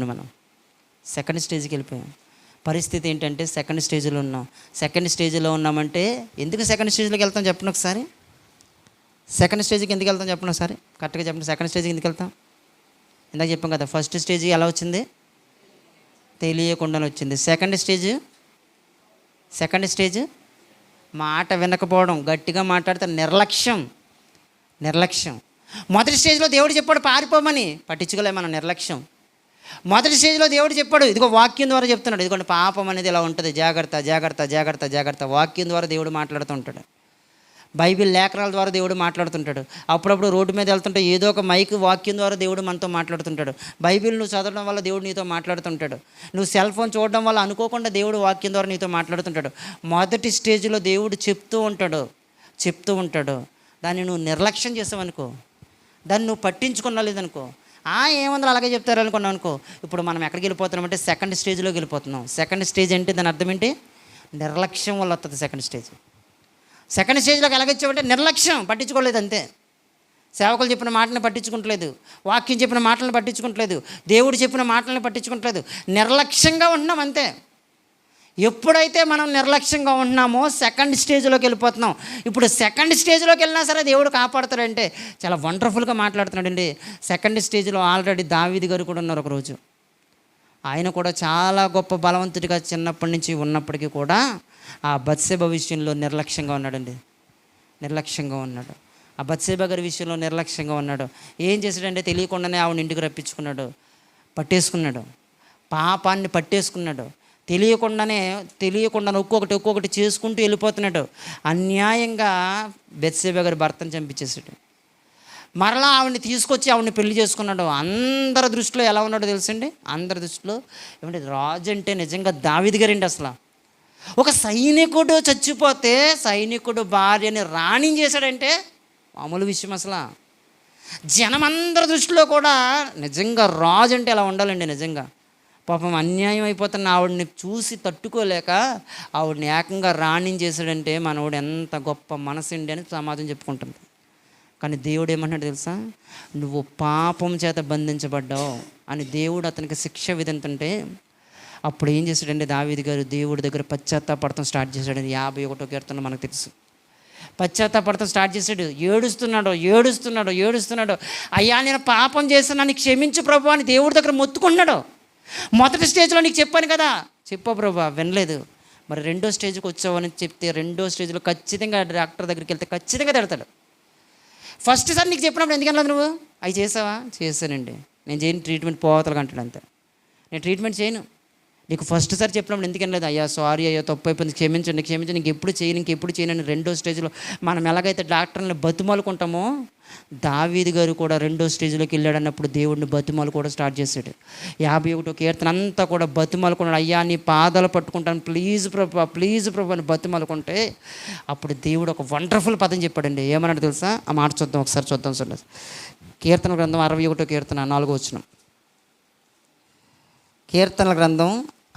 పరిస్థితి ఏంటంటే సెకండ్ స్టేజ్లో ఉన్నామంటే ఎందుకు సెకండ్ స్టేజ్లోకి వెళ్తాం చెప్పండి ఒకసారి. సెకండ్ స్టేజ్కి ఎందుకు వెళ్తాం చెప్పండి ఒకసారి, కరెక్ట్గా చెప్పండి. సెకండ్ స్టేజ్కి ఎందుకు వెళ్తాం? ఇందాక చెప్పాం కదా, ఫస్ట్ స్టేజ్ ఎలా వచ్చింది? తెలియకుండానే వచ్చింది. సెకండ్ స్టేజ్ మాట వినకపోవడం, గట్టిగా మాట్లాడితే నిర్లక్ష్యం. మొదటి స్టేజ్లో దేవుడు చెప్పాడు పారిపోమని, పట్టించుకోలే మనం, నిర్లక్ష్యం. మొదటి స్టేజ్లో దేవుడు చెప్పాడు, ఇదిగో వాక్యం ద్వారా చెప్తున్నాడు, ఇదిగోండి పాపం అనేది ఇలా ఉంటుంది, జాగ్రత్త. వాక్యం ద్వారా దేవుడు మాట్లాడుతూ ఉంటాడు. బైబిల్ లేఖనాల ద్వారా దేవుడు మాట్లాడుతుంటాడు. అప్పుడప్పుడు రోడ్డు మీద వెళ్తుంటే ఏదో ఒక మైక్ వాక్యం ద్వారా దేవుడు మనతో మాట్లాడుతుంటాడు. బైబిల్ నువ్వు చదవడం వల్ల దేవుడు నీతో మాట్లాడుతుంటాడు. నువ్వు సెల్ ఫోన్ చూడడం వల్ల అనుకోకుండా దేవుడు వాక్యం ద్వారా నీతో మాట్లాడుతుంటాడు. మొదటి స్టేజ్లో దేవుడు చెప్తూ ఉంటాడు. దాన్ని నువ్వు నిర్లక్ష్యం చేసావనుకో, దాన్ని నువ్వు పట్టించుకున్నా లేదనుకో, ఏమందో అలాగే చెప్తారు అనుకున్నావు అనుకో, ఇప్పుడు మనం ఎక్కడికి వెళ్ళిపోతున్నామంటే సెకండ్ స్టేజ్లోకి వెళ్ళిపోతున్నాం. సెకండ్ స్టేజ్ అంటే దాని అర్థం ఏంటి? నిర్లక్ష్యం వల్ల వస్తుంది సెకండ్ స్టేజ్లోకి ఎలాగొచ్చామంటే నిర్లక్ష్యం, పట్టించుకోలేదు అంతే. సేవకులు చెప్పిన మాటలను పట్టించుకుంటలేదు, వాక్యం చెప్పిన మాటలను పట్టించుకుంటలేదు, దేవుడు చెప్పిన మాటలను పట్టించుకుంటలేదు, నిర్లక్ష్యంగా ఉంటున్నాం అంతే. ఎప్పుడైతే మనం నిర్లక్ష్యంగా ఉంటున్నామో సెకండ్ స్టేజ్లోకి వెళ్ళిపోతున్నాం. ఇప్పుడు సెకండ్ స్టేజ్లోకి వెళ్ళినా సరే దేవుడు కాపాడుతాడంటే చాలా వండర్ఫుల్గా మాట్లాడుతున్నాడండి. సెకండ్ స్టేజ్లో ఆల్రెడీ దావీదు గారు కూడా ఉన్నారు. ఒకరోజు ఆయన కూడా చాలా గొప్ప బలవంతుడిగా చిన్నప్పటి నుంచి ఉన్నప్పటికీ కూడా ఆ బత్షెబ విషయంలో నిర్లక్ష్యంగా ఉన్నాడు. ఆ బత్షెబ గారి విషయంలో నిర్లక్ష్యంగా ఉన్నాడు. ఏం చేశాడంటే తెలియకుండానే ఆవిడ ఇంటికి రప్పించుకున్నాడు, పాపాన్ని పట్టేసుకున్నాడు. తెలియకుండా ఒక్కొక్కటి చేసుకుంటూ వెళ్ళిపోతున్నాడు. అన్యాయంగా బత్షెబ గారి భర్తను చంపించేసాడు. మరలా ఆవిడని తీసుకొచ్చి ఆవిడని పెళ్లి చేసుకున్నాడు. అందరి దృష్టిలో ఎలా ఉన్నాడో తెలుసండి? అందరి దృష్టిలో ఏమంటే రాజు అంటే నిజంగా దావీదు గారండి. అసలు ఒక సైనికుడు చచ్చిపోతే సైనికుడు భార్యని రాణి చేశాడంటే మామూలు విషయం. అసలు జనమందరి దృష్టిలో కూడా నిజంగా రాజు అంటే ఎలా ఉండాలండి. నిజంగా పాపం అన్యాయం అయిపోతున్న ఆవిడని చూసి తట్టుకోలేక ఆవిడని ఏకంగా రాణి చేశాడంటే మనవాడు ఎంత గొప్ప మనసుండి అని సమాజం చెప్పుకుంటుంది. కానీ దేవుడు ఏమన్నాడు తెలుసా? నువ్వు పాపం చేత బంధించబడ్డావు అని దేవుడు అతనికి శిక్ష విధింతుంటే అప్పుడు ఏం చేశాడంటే దావీదు గారు దేవుడి దగ్గర పశ్చాత్తాపడతాం స్టార్ట్ చేశాడండి. 51వ కీర్తన మనకు తెలుసు. పశ్చాత్తాపడతాం స్టార్ట్ చేశాడు. ఏడుస్తున్నాడు. అయ్యా నేను పాపం చేస్తున్నా, నీకు క్షమించు ప్రభు అని దేవుడి దగ్గర మొత్తుకున్నాడు. మొదటి స్టేజ్లో నీకు చెప్పాను కదా, చెప్పు ప్రభు, వినలేదు. మరి రెండో స్టేజ్కి వచ్చావని చెప్తే రెండో స్టేజ్లో ఖచ్చితంగా డాక్టర్ దగ్గరికి వెళ్తే ఖచ్చితంగా తిడతాడు. ఫస్ట్ సార్ నీకు చెప్పినప్పుడు ఎందుకనలేదు నువ్వు? అవి చేసావా? చేశానండి. నేను చేయను ట్రీట్మెంట్ పోతలుగా అంటాడు. అంతే, నేను ట్రీట్మెంట్ చేయను. నీకు ఫస్ట్ సారి చెప్పినప్పుడు ఎందుకని లేదు? అయ్యా సారీ, అయ్యా తప్పు అయిపోయింది, క్షమించండి ఇంకెప్పుడు చేయను అని రెండో స్టేజ్లో మనం ఎలాగైతే డాక్టర్ని బతిమాలుకుంటామో దావీదు గారు కూడా రెండో స్టేజ్లోకి వెళ్ళాడన్నప్పుడు దేవుడిని బతిమాలు కూడా స్టార్ట్ చేశాడు. 51వ కీర్తన అంతా కూడా బతిమాలుకున్నాడు. అయ్యా నీ పాదాలు పట్టుకుంటాను, ప్లీజ్ ప్రభు అని బతిమాలుకుంటే అప్పుడు దేవుడు ఒక వండర్ఫుల్ పదం చెప్పాడండి. ఏమన్నాడు తెలుసా? ఆ మాట చూద్దాం, ఒకసారి చూద్దాం. చూడండి, కీర్తన గ్రంథం 61వ కీర్తన 4వ వచనం. కీర్తనల గ్రంథం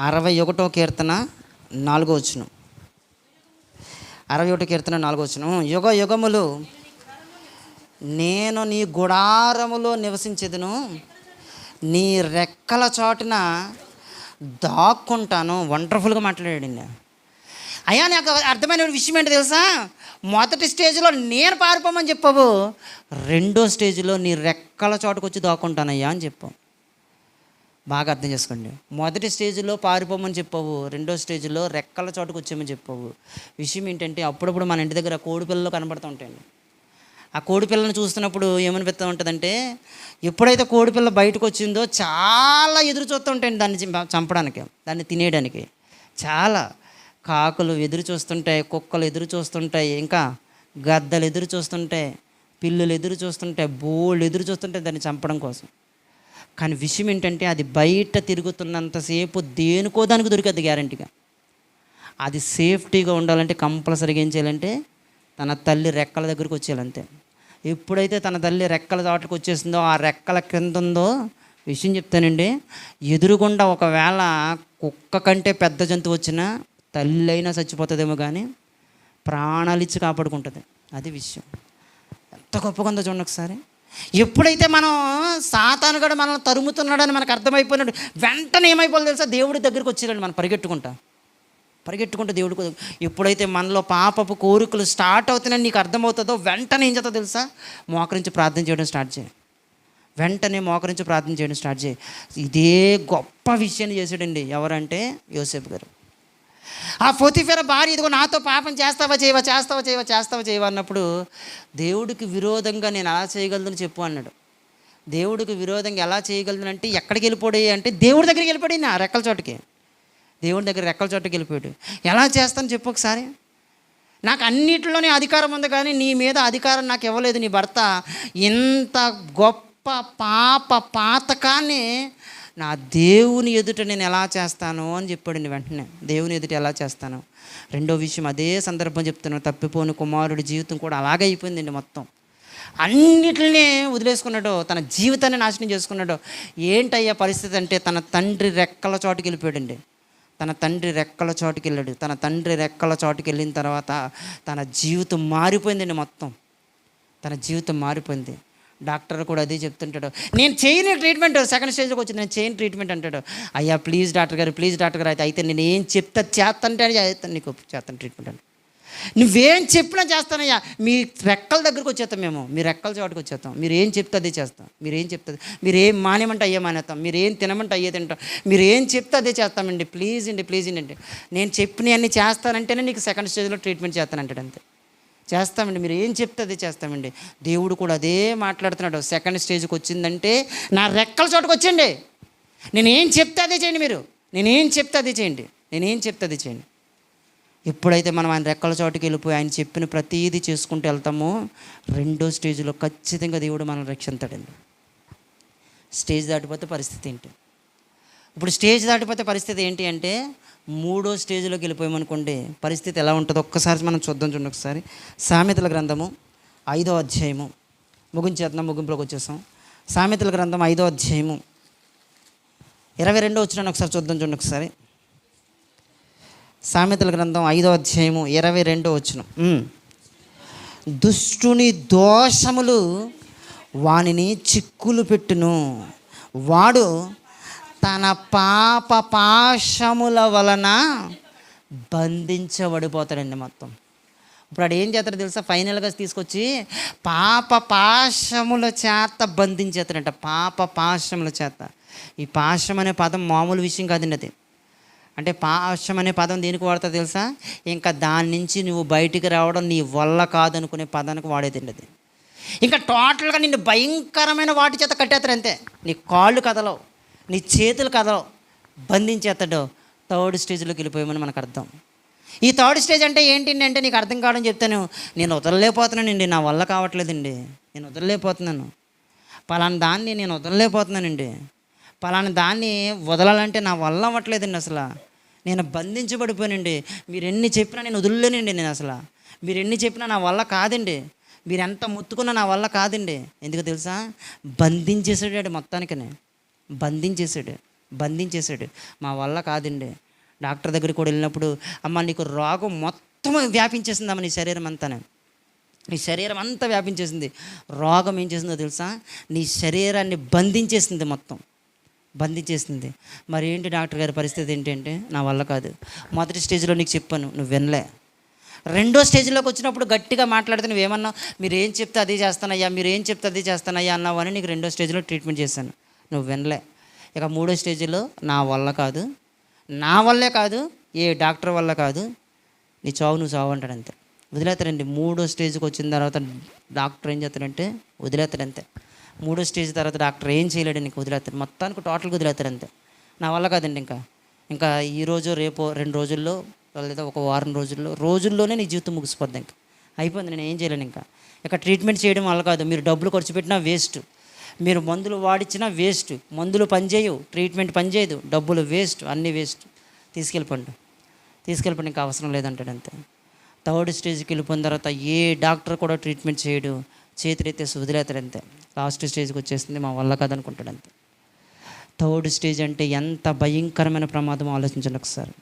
61వ కీర్తన 4వ వచనం. 61వ కీర్తన 4వ వచనం. యుగ యుగములు నేను నీ గుడారములో నివసించెదను, నీ రెక్కల చాటున దాక్కుంటాను. వండర్ఫుల్గా మాట్లాడాడండి. అయ్యా నాకు అర్థమైన విషయం ఏంటి తెలుసా? మొదటి స్టేజ్లో నేను పారిపోమని చెప్పావు, రెండో స్టేజ్లో నీ రెక్కల చాటుకు వచ్చి దాక్కుంటానయ్యా అని చెప్పావు. బాగా అర్థం చేసుకోండి. మొదటి స్టేజ్లో పారిపోమని చెప్పావు, రెండో స్టేజ్లో రెక్కల చోటుకు వచ్చామని చెప్పావు. విషయం ఏంటంటే అప్పుడప్పుడు మన ఇంటి దగ్గర కోడి పిల్లలు కనబడుతూ ఉంటాయండి. ఆ కోడి పిల్లను చూస్తున్నప్పుడు ఏమనిపిస్తూ ఉంటుందంటే ఎప్పుడైతే కోడి పిల్ల బయటకు వచ్చిందో చాలా ఎదురు చూస్తూ ఉంటాయండి దాన్ని చంపడానికి, దాన్ని తినేయడానికి. చాలా కాకులు ఎదురు చూస్తుంటాయి, కుక్కలు ఎదురు చూస్తుంటాయి, ఇంకా గద్దలు ఎదురు చూస్తుంటాయి, పిల్లులు ఎదురు చూస్తుంటాయి, బోళ్ళు ఎదురు చూస్తుంటాయి దాన్ని చంపడం కోసం. కానీ విషయం ఏంటంటే అది బయట తిరుగుతున్నంతసేపు దేనికో దానికి దొరికిద్ది గ్యారంటీగా. అది సేఫ్టీగా ఉండాలంటే కంపల్సరీగా ఏం చేయాలంటే తన తల్లి రెక్కల దగ్గరికి వచ్చేయాలంతే. ఎప్పుడైతే తన తల్లి రెక్కల దాటుకు వచ్చేసిందో ఆ రెక్కల కింద ఉందో విషయం చెప్తానండి, ఎదురుగుండా ఒకవేళ కుక్క కంటే పెద్ద జంతువు వచ్చినా తల్లి అయినా చచ్చిపోతుందేమో కానీ ప్రాణాలు ఇచ్చి కాపాడుకుంటుంది. అది విషయం. ఎంత గొప్పగా ఉందో చూడండి ఒకసారి. ఎప్పుడైతే మనం సాతాను కూడా మనల్ని తరుముతున్నాడని మనకు అర్థమైపోయినాడు, వెంటనే ఏమైపోవాలి తెలుసా? దేవుడి దగ్గరికి వచ్చేయాలండి. మనం పరిగెట్టుకుంటా దేవుడికి. ఎప్పుడైతే మనలో పాపపు కోరికలు స్టార్ట్ అవుతున్నాయని నీకు అర్థమవుతుందో వెంటనే ఏం చేస్తావు తెలుసా? మోకరించి ప్రార్థన చేయడం స్టార్ట్ చేయి. ఇదే గొప్ప విషయాన్ని చేశాడండి. ఎవరంటే యోసేపు గారు. ఆ పోతీఫెర భార్య ఇదిగో నాతో పాపం చేస్తావా చేయవా అన్నప్పుడు దేవుడికి విరోధంగా నేను ఎలా చేయగలను చెప్పు అన్నాడు. దేవుడికి విరోధంగా ఎలా చేయగలనంటే ఎక్కడికి వెళ్ళిపోయాడు అంటే దేవుడి దగ్గరికి వెళ్ళిపోయాడు. నా రెక్కల చోటుకి, దేవుడి దగ్గర రెక్కల చోటుకి వెళ్ళిపోయాడు. ఎలా చేస్తాను చెప్పు ఒకసారి. నాకు అన్నిటిలోనే అధికారం ఉంది కానీ నీ మీద అధికారం నాకు ఇవ్వలేదు నీ భర్త. ఇంత గొప్ప పాతకాన్ని నా దేవుని ఎదుట నేను ఎలా చేస్తాను అని చెప్పాడు. వెంటనే దేవుని ఎదుట ఎలా చేస్తాను. రెండో విషయం అదే సందర్భం చెప్తున్నాను, తప్పిపోని కుమారుడి జీవితం కూడా అలాగే అయిపోయిందండి. మొత్తం అన్నిటిని వదిలేసుకున్నాడు, తన జీవితాన్ని నాశనం చేసుకున్నాడు. ఏంటయ్యా పరిస్థితి అంటే తన తండ్రి రెక్కల చోటుకి వెళ్ళిపోయాడండి. తన తండ్రి రెక్కల చోటుకి వెళ్ళిన తర్వాత తన జీవితం మారిపోయిందండి. మొత్తం తన జీవితం మారిపోయింది. డాక్టర్ కూడా అదే చెప్తుంటాడు, నేను చేయని ట్రీట్మెంట్ సెకండ్ స్టేజ్కి వచ్చింది, నేను చేయని ట్రీట్మెంట్ అంటాడు. అయ్యా ప్లీజ్ డాక్టర్ గారు అయితే నేను ఏం చెప్తా చేస్తానంటే చేస్తాను, నీకు చేస్తాను ట్రీట్మెంట్ అంటే. నువ్వేం చెప్పినా చేస్తానయ్యా, మీ రెక్కల దగ్గరికి వచ్చేస్తాం మేము, మీ రెక్కల చోటుకు వచ్చేస్తాం, మీరు ఏం చెప్తే అదే చేస్తాం, మీరు ఏం మానేమంటే అయ్యే మానేస్తాం, మీరు ఏం తినమంటే అయ్యే తింటాం, మీరు ఏం చెప్తే అదే చేస్తామండి, ప్లీజ్ అండి నేను చెప్పినవన్నీ చేస్తానంటేనే నీకు సెకండ్ స్టేజ్లో ట్రీట్మెంట్ చేస్తానంటాడు. అంతే, చేస్తామండి, మీరు ఏం చెప్తే అదే చేస్తామండి. దేవుడు కూడా అదే మాట్లాడుతున్నాడు. సెకండ్ స్టేజ్కి వచ్చిందంటే నా రెక్కల చోటుకు వచ్చండి, నేనేం చెప్తే అదే చేయండి, నేనేం చెప్తే అదే చేయండి. ఎప్పుడైతే మనం ఆయన రెక్కల చోటుకి వెళ్ళిపోయి ఆయన చెప్పిన ప్రతీది చేసుకుంటూ వెళ్తామో రెండో స్టేజ్లో ఖచ్చితంగా దేవుడు మనల్ని రక్షిస్తాడండి. స్టేజ్ దాటిపోతే పరిస్థితి ఏంటి? ఇప్పుడు స్టేజ్ దాటిపోతే పరిస్థితి ఏంటి అంటే మూడో స్టేజ్లోకి వెళ్ళిపోయామనుకోండి పరిస్థితి ఎలా ఉంటుందో ఒక్కసారి మనం చూద్దాం. చూడండి ఒకసారి సామెతల గ్రంథము 5వ అధ్యాయము ముగింపులోకి వచ్చేసాం. సామెతల గ్రంథం 5వ అధ్యాయము 22వ వచనాన్ని ఒకసారి చూద్దాం. చూడండి ఒకసారి సామెతల గ్రంథం 5వ అధ్యాయము 22వ వచనం. దుష్టుని దోషములు వానిని చిక్కులు పెట్టును, వాడు తన పాప పాశముల వలన బంధించబడిపోతాడండి మొత్తం. ఇప్పుడు వాడు ఏం చేస్తాడో తెలుసా? ఫైనల్గా తీసుకొచ్చి పాప పాశముల చేత బంధించేస్తాడంట. పాప పాశముల చేత. ఈ పాశం అనే పదం మామూలు విషయం కాదండి. అది అంటే పాశం అనే పదం దేనికి వాడతావు తెలుసా? ఇంకా దాని నుంచి నువ్వు బయటికి రావడం నీ వల్ల కాదనుకునే పదానికి వాడేదండి అది. ఇంకా టోటల్గా నిన్ను భయంకరమైన వాటి చేత కట్టేస్తాడు అంతే. నీ కాళ్ళు కదలవు, నీ చేతులు కదలవు, బంధించేస్తాడు. థర్డ్ స్టేజ్లోకి వెళ్ళిపోయామని మనకు అర్థం. ఈ థర్డ్ స్టేజ్ అంటే ఏంటి అంటే నీకు అర్థం కావడం చెప్తాను. నేను వదలలేకపోతున్నానండి, నా వల్ల కావట్లేదండి, నేను వదలలేకపోతున్నాను. పలానా దాన్ని నేను వదలలేకపోతున్నానండి, పలానా దాన్ని వదలాలంటే నా వల్ల అవ్వట్లేదండి, అసలు నేను బంధించబడిపోయానండి. మీరు ఎన్ని చెప్పినా నేను వదిలేనండి, నేను అసలు మీరు ఎన్ని చెప్పినా నా వల్ల కాదండి, మీరు ఎంత ముత్తుకున్నా నా వల్ల కాదండి. ఎందుకు తెలుసా? బంధించేసాడు మొత్తానికనే. బంధించేసాడు. మా వల్ల కాదండి. డాక్టర్ దగ్గరికి కూడా వెళ్ళినప్పుడు అమ్మ నీకు రోగం మొత్తం వ్యాపించేసిందమ్మ, నీ శరీరం అంతానే, నీ శరీరం అంతా వ్యాపించేసింది. రోగం ఏం చేసిందో తెలుసా? నీ శరీరాన్ని బంధించేసింది, మొత్తం బంధించేసింది. మరి ఏంటి డాక్టర్ గారి పరిస్థితి ఏంటంటే నా వల్ల కాదు. మొదటి స్టేజ్లో నీకు చెప్పాను, నువ్వు వినలే. రెండో స్టేజ్లోకి వచ్చినప్పుడు గట్టిగా మాట్లాడితే నువ్వేమన్నావు? మీరు ఏం చెప్తే అదే చేస్తానయ్యా, మీరు ఏం చెప్తే అదే చేస్తానయ్యా అన్నావు అని నీకు రెండో స్టేజ్లో ట్రీట్మెంట్ చేశాను, నువ్వు వినలే. ఇక మూడో స్టేజ్లో నా వల్ల కాదు, నా వల్లే కాదు, ఏ డాక్టర్ వల్ల కాదు, నీ చావు నువ్వు చావు అంటాడు అంతే. వదిలేస్తాడండి. మూడో స్టేజ్కి వచ్చిన తర్వాత డాక్టర్ ఏం చేస్తాడంటే వదిలేస్తాడు అంతే. మూడో స్టేజ్ తర్వాత డాక్టర్ ఏం చేయలేడు, నీకు వదిలేస్తాడు, మొత్తానికి టోటల్గా వదిలేస్తాడు అంతే. నా వల్ల కాదండి, ఇంకా ఈరోజు రేపో 2 రోజుల్లో లేదా ఒక వారం రోజుల్లోనే నీ జీవితం ముగిసిపోద్ది. ఇంకా అయిపోయింది, నేను ఏం చేయలేను. ఇక ట్రీట్మెంట్ చేయడం వల్ల కాదు. మీరు డబ్బులు ఖర్చు పెట్టినా వేస్ట్, మీరు మందులు వాడిచ్చినా వేస్ట్, మందులు పనిచేయవు, ట్రీట్మెంట్ పనిచేయదు, డబ్బులు వేస్ట్, అన్నీ వేస్ట్, తీసుకెళ్ళిపోండి, ఇంకా అవసరం లేదంటాడు అంతే. థర్డ్ స్టేజ్కి వెళ్ళిపోయిన తర్వాత ఏ డాక్టర్ కూడా ట్రీట్మెంట్ చేయడు, చేతులెత్తేసి వదిలేతాడు అంతే. లాస్ట్ స్టేజ్కి వచ్చేసింది, మా వల్ల కాదనుకుంటాడు అంతే. థర్డ్ స్టేజ్ అంటే ఎంత భయంకరమైన ప్రమాదం ఆలోచించండి ఒకసారి.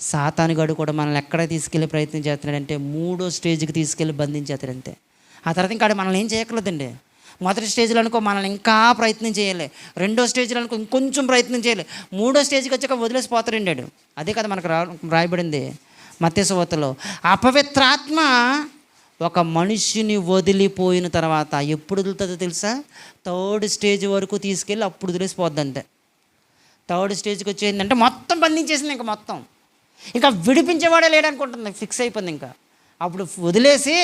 సాతానుగాడు కూడా మనల్ని ఎక్కడ తీసుకెళ్ళి ప్రయత్నం చేస్తున్నాడంటే మూడో స్టేజ్కి తీసుకెళ్ళి బంధించేస్తాడు అంతే. ఆ తర్వాత ఇంకా మనల్ని ఏం చేయక్కర్లేదండి. మొదటి స్టేజ్లో అనుకో మనల్ని ఇంకా ప్రయత్నం చేయాలి, రెండో స్టేజ్లో అనుకో ఇంకొంచెం ప్రయత్నం చేయాలి, మూడో స్టేజ్కి వచ్చాక వదిలేసిపోతాడండి. అదే కదా మనకు రాయబడింది మత్తయి సువార్తలో. అపవిత్రాత్మ ఒక మనిషిని వదిలిపోయిన తర్వాత ఎప్పుడు వదులుతుందో తెలుసా? థర్డ్ స్టేజ్ వరకు తీసుకెళ్ళి అప్పుడు వదిలేసిపోద్ది అంతే. థర్డ్ స్టేజ్కి వచ్చేసిందంటే మొత్తం బంధించేసింది, ఇంకా విడిపించేవాడే లేడనుకుంటుంది, ఫిక్స్ అయిపోయింది. ఇంకా అప్పుడు వదిలేసి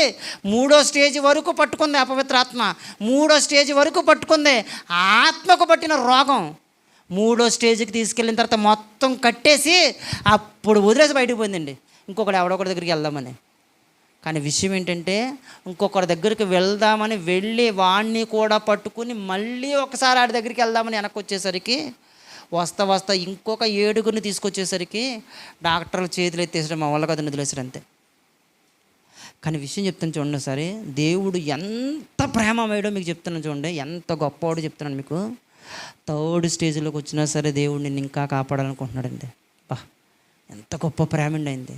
మూడో స్టేజ్ వరకు పట్టుకుంది అపవిత్రాత్మ. మూడో స్టేజ్ వరకు పట్టుకుంది ఆత్మకు పట్టిన రోగం. మూడో స్టేజ్కి తీసుకెళ్ళిన తర్వాత మొత్తం కట్టేసి అప్పుడు వదిలేసి బయటకు పోయిందండి, ఇంకొకటి ఎవడొకటి దగ్గరికి వెళ్దామని. కానీ విషయం ఏంటంటే ఇంకొకరి దగ్గరికి వెళ్దామని వెళ్ళి వాడిని కూడా పట్టుకుని మళ్ళీ ఒకసారి ఆడి దగ్గరికి వెళ్దామని వెనక్కి వచ్చేసరికి వస్తా ఇంకొక 7గురిని తీసుకొచ్చేసరికి డాక్టర్లు చేతులు ఎత్తేసడం మా వల్ల కదని వదిలేసారు అంతే. కానీ విషయం చెప్తాను చూడండి సరే, దేవుడు ఎంత ప్రేమమేడో మీకు చెప్తున్నాను చూడండి, ఎంత గొప్పవాడో చెప్తున్నాను మీకు. థర్డ్ స్టేజ్లోకి వచ్చినా సరే దేవుడు నిన్ను ఇంకా కాపాడాలనుకుంటున్నాడండి. బా ఎంత గొప్ప ప్రేమ అండి అయింది.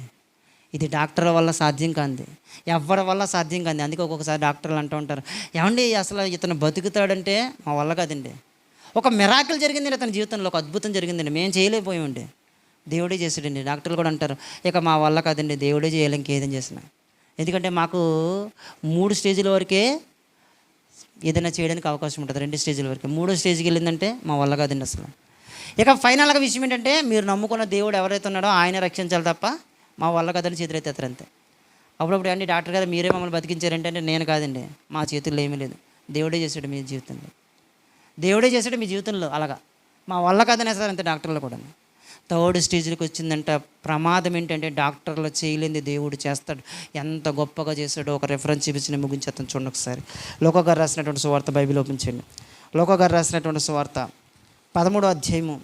ఇది డాక్టర్ల వల్ల సాధ్యం కాంది, ఎవరి వల్ల సాధ్యం కాంది. అందుకే ఒక్కొక్కసారి డాక్టర్లు అంటూ ఉంటారు, ఏమండి అసలు ఇతను బతుకుతాడంటే మా వల్ల కాదండి. ఒక మిరాకిల్ జరిగిందండి అతని జీవితంలో, ఒక అద్భుతం జరిగిందండి, మేము చేయలేకపోయామండి, దేవుడే చేసాడండి. డాక్టర్లు కూడా అంటారు ఇక మా వల్ల కాదండి, దేవుడే చేయాలి ఇంకేదని చేసిన. ఎందుకంటే మాకు 3 స్టేజ్ల వరకే ఏదైనా చేయడానికి అవకాశం ఉంటుంది, 2 స్టేజ్ల వరకే. 3వ స్టేజ్కి వెళ్ళిందంటే మా వల్ల కాదండి అసలు. ఇక ఫైనల్గా విషయం ఏంటంటే మీరు నమ్ముకున్న దేవుడు ఎవరైతే ఉన్నాడో ఆయన రక్షించాలి తప్ప మా వల్ల కాదని చేతులెత్తేస్తారు అంతే. అప్పుడప్పుడు అండి డాక్టర్ గారు మీరే మమ్మల్ని బతికించారంటే నేను కాదండి, మా చేతుల్లో ఏమీ లేదు, దేవుడే చేశాడు మీ జీవితంలో, దేవుడే చేశాడు మీ జీవితంలో. అలాగా మా వల్ల కాదనే సార్ అంతే డాక్టర్లు కూడా. థర్డ్ స్టేజ్కి వచ్చిందంట. ప్రమాదం ఏంటంటే డాక్టర్లు చేయలేంది దేవుడు చేస్తాడు. ఎంత గొప్పగా చేశాడో ఒక రెఫరెన్స్ చూపించి ముగించేస్తాను. చూడండి ఒకసారి లోకా గారు రాసినటువంటి సువార్త బైబిల్ ఓపెన్ చేయండి. లోకా గారు రాసినటువంటి సువార్త 13వ అధ్యాయము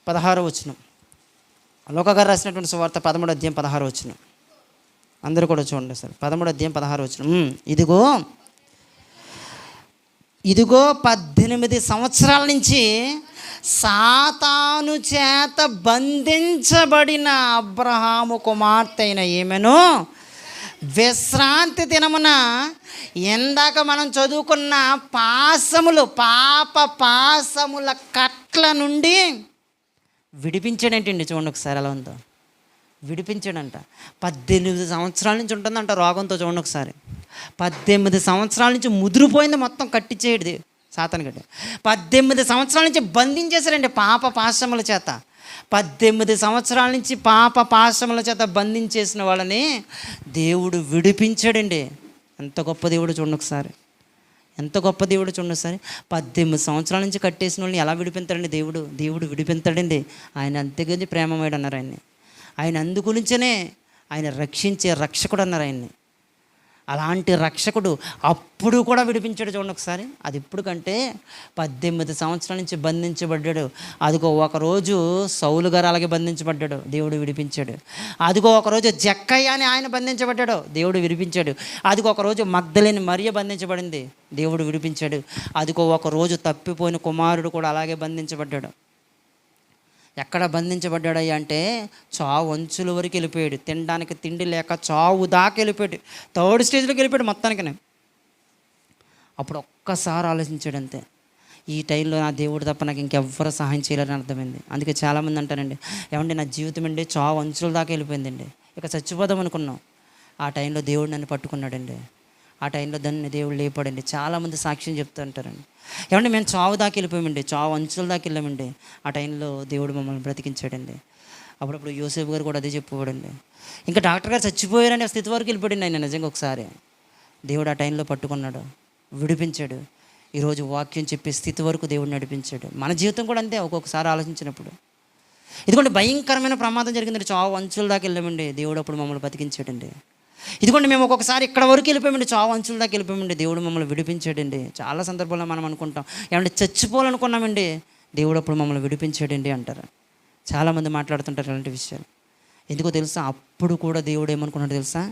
16వ వచనం. లోకా గారు రాసినటువంటి సువార్త 13వ అధ్యాయం 16వ వచనం. అందరూ కూడా చూడండి సార్. 13వ అధ్యాయం 16వ వచనం. ఇదిగో 18 సంవత్సరాల నుంచి సాతాను చేత బంధించబడిన అబ్రహాము కుమార్తె అయిన ఈమెను విశ్రాంతి దినమున ఎందాక మనం చదువుకున్న పాపముల కట్ల నుండి విడిపించాడంటండి. చూడండి ఒకసారి ఎలా ఉందో. విడిపించాడంట. 18 సంవత్సరాల నుంచి ఉంటుందంట రోగంతో. చూడండి ఒకసారి. 18 సంవత్సరాల నుంచి ముదిరిపోయింది మొత్తం, కట్టించేయడు సాతాను గడ్డ. 18 సంవత్సరాల నుంచి బంధించేశారండి పాశముల చేత. 18 సంవత్సరాల నుంచి పాశముల చేత బంధించేసిన వాళ్ళని దేవుడు విడిపించాడండి. ఎంత గొప్ప దేవుడు చూడండి ఒకసారి. ఎంత గొప్ప దేవుడు చూడండి ఒకసారి. 18 సంవత్సరాల నుంచి కట్టేసిన వాళ్ళని ఎలా విడిపించాడండి దేవుడు విడిపించాడండి. ఆయన అంతేగాని ప్రేమమేడు అన్నారు ఆయన్ని. ఆయన అందుగురించనే ఆయన రక్షించే రక్షకుడు అన్నారు ఆయన్ని. అలాంటి రక్షకుడు అప్పుడు కూడా విడిపించాడు. చూడండి ఒకసారి. అది ఇప్పుడు కంటే 18 సంవత్సరాల నుంచి బంధించబడ్డాడు. అదిగో ఒకరోజు సౌలు గారు అలాగే బంధించబడ్డాడు, దేవుడు విడిపించాడు. అదిగో ఒకరోజు జక్కయ్య అని ఆయన బంధించబడ్డాడు, దేవుడు విడిపించాడు. అదిగో ఒకరోజు మగ్దలేని మరియ బంధించబడింది, దేవుడు విడిపించాడు. అదిగో ఒకరోజు తప్పిపోయిన కుమారుడు కూడా అలాగే బంధించబడ్డాడు. ఎక్కడ బంధించబడ్డాడయ్యా అంటే చావు అంచుల వరకు వెళ్ళిపోయాడు. తినడానికి తిండి లేక చావు దాకా వెళ్ళిపోయాడు. థర్డ్ స్టేజ్లోకి వెళ్ళిపోయాడు మొత్తానికి. అప్పుడు ఒక్కసారి ఆలోచించాడు అంతే. ఈ టైంలో నా దేవుడు తప్ప నాకు ఇంకెవ్వరూ సహాయం చేయాలని అర్థమైంది. అందుకే చాలామంది అంటారండి, ఏమంటే నా జీవితం అండి చావు అంచుల దాకా వెళ్ళిపోయిందండి, ఇక చచ్చిపోదాం అనుకున్నాం. ఆ టైంలో దేవుడు నన్ను పట్టుకున్నాడండి. ఆ టైంలో దాన్ని దేవుడు లేపాడండి. చాలామంది సాక్ష్యం చెప్తూ ఉంటారండి, ఏమంటే మేము చావు దాకా వెళ్ళిపోయామండి, చావు అంచుల దాకా వెళ్ళామండి. ఆ టైంలో దేవుడు మమ్మల్ని బ్రతికించాడండి. అప్పుడప్పుడు యోసేపు గారు కూడా అదే చెప్పేవాడండి. ఇంకా డాక్టర్ గారు చచ్చిపోయారని ఆ స్థితి వరకు వెళ్ళిపోయాడు ఆయన. నిజంగా ఒకసారి దేవుడు ఆ టైంలో పట్టుకున్నాడు, విడిపించాడు. ఈరోజు వాక్యం చెప్పే స్థితి వరకు దేవుడు నడిపించాడు. మన జీవితం కూడా అంతే. ఒక్కొక్కసారి ఆలోచించినప్పుడు ఇదిగోండి భయంకరమైన ప్రమాదం జరిగిందండి, చావు అంచుల దాకా వెళ్ళామండి, దేవుడు అప్పుడు మమ్మల్ని బతికించాడండి. ఇదిగోండి మేము ఒక్కొక్కసారి ఇక్కడ వరకు వెళ్ళిపోయామండి, చావు అంచుల దాకా వెళ్ళిపోయామండి, దేవుడు మమ్మల్ని విడిపించాడండి. చాలా సందర్భాల్లో మనం అనుకుంటాం, ఏమంటే చచ్చిపోవాలనుకున్నామండి, దేవుడు అప్పుడు మమ్మల్ని విడిపించాడండి అంటారు. చాలామంది మాట్లాడుతుంటారు అలాంటి విషయాలు. ఎందుకో తెలుసా, అప్పుడు కూడా దేవుడు ఏమనుకున్నాడు తెలుసా,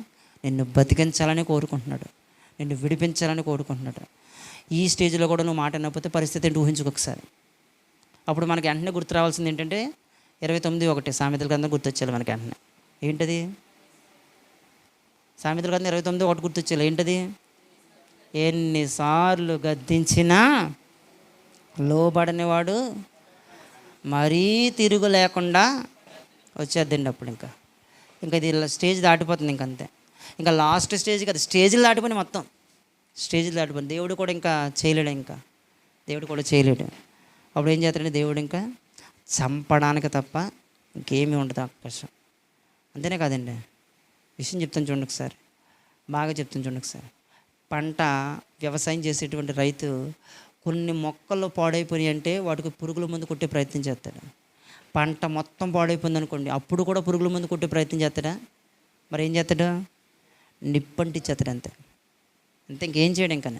నిన్ను బతికించాలని కోరుకుంటున్నాడు, నిన్ను విడిపించాలని కోరుకుంటున్నాడు. ఈ స్టేజ్లో కూడా నువ్వు మాట అన్నపోతే పరిస్థితి ఏంటి ఊహించుకోకసారి. అప్పుడు మనకి వెంటనే గుర్తు రావాల్సింది ఏంటంటే 29:1 సామెతల గ్రంథం గుర్తొచ్చాలి మనకి వెంటనే. ఏంటది? సామెతల గ్రంథం 29:1 గుర్తొచ్చేది ఏంటది? ఎన్నిసార్లు గద్దించినా లోబడనివాడు మరీ తిరుగు లేకుండా వచ్చేద్దండి. అప్పుడు ఇంకా ఇది స్టేజ్ దాటిపోతుంది ఇంకంతే. ఇంకా లాస్ట్ స్టేజ్ కదా, స్టేజ్లు దాటిపోయి మొత్తం స్టేజ్లు దాటిపోయింది. దేవుడు కూడా ఇంకా చేయలేడు, దేవుడు కూడా చేయలేడు. అప్పుడు ఏం చేస్తాడంటే దేవుడు ఇంకా చంపడానికి తప్ప ఇంకేమీ ఉండదు అవకాశం. అంతేనే కాదండి, విషయం చెప్తాను చూడండి ఒకసారి, బాగా చెప్తాను చూడండి ఒకసారి. పంట వ్యవసాయం చేసేటువంటి రైతు కొన్ని మొక్కలు పాడైపోయి అంటే వాటికి పురుగుల మందు కొట్టే ప్రయత్నం చేస్తాడు. పంట మొత్తం పాడైపోయింది అనుకోండి, అప్పుడు కూడా పురుగుల మందు కొట్టే ప్రయత్నం చేస్తాడా? మరి ఏం చేస్తాడు? నిప్పంటిచ్చేస్తాడు అంతే. ఇంకేం చేయడం ఇంకా.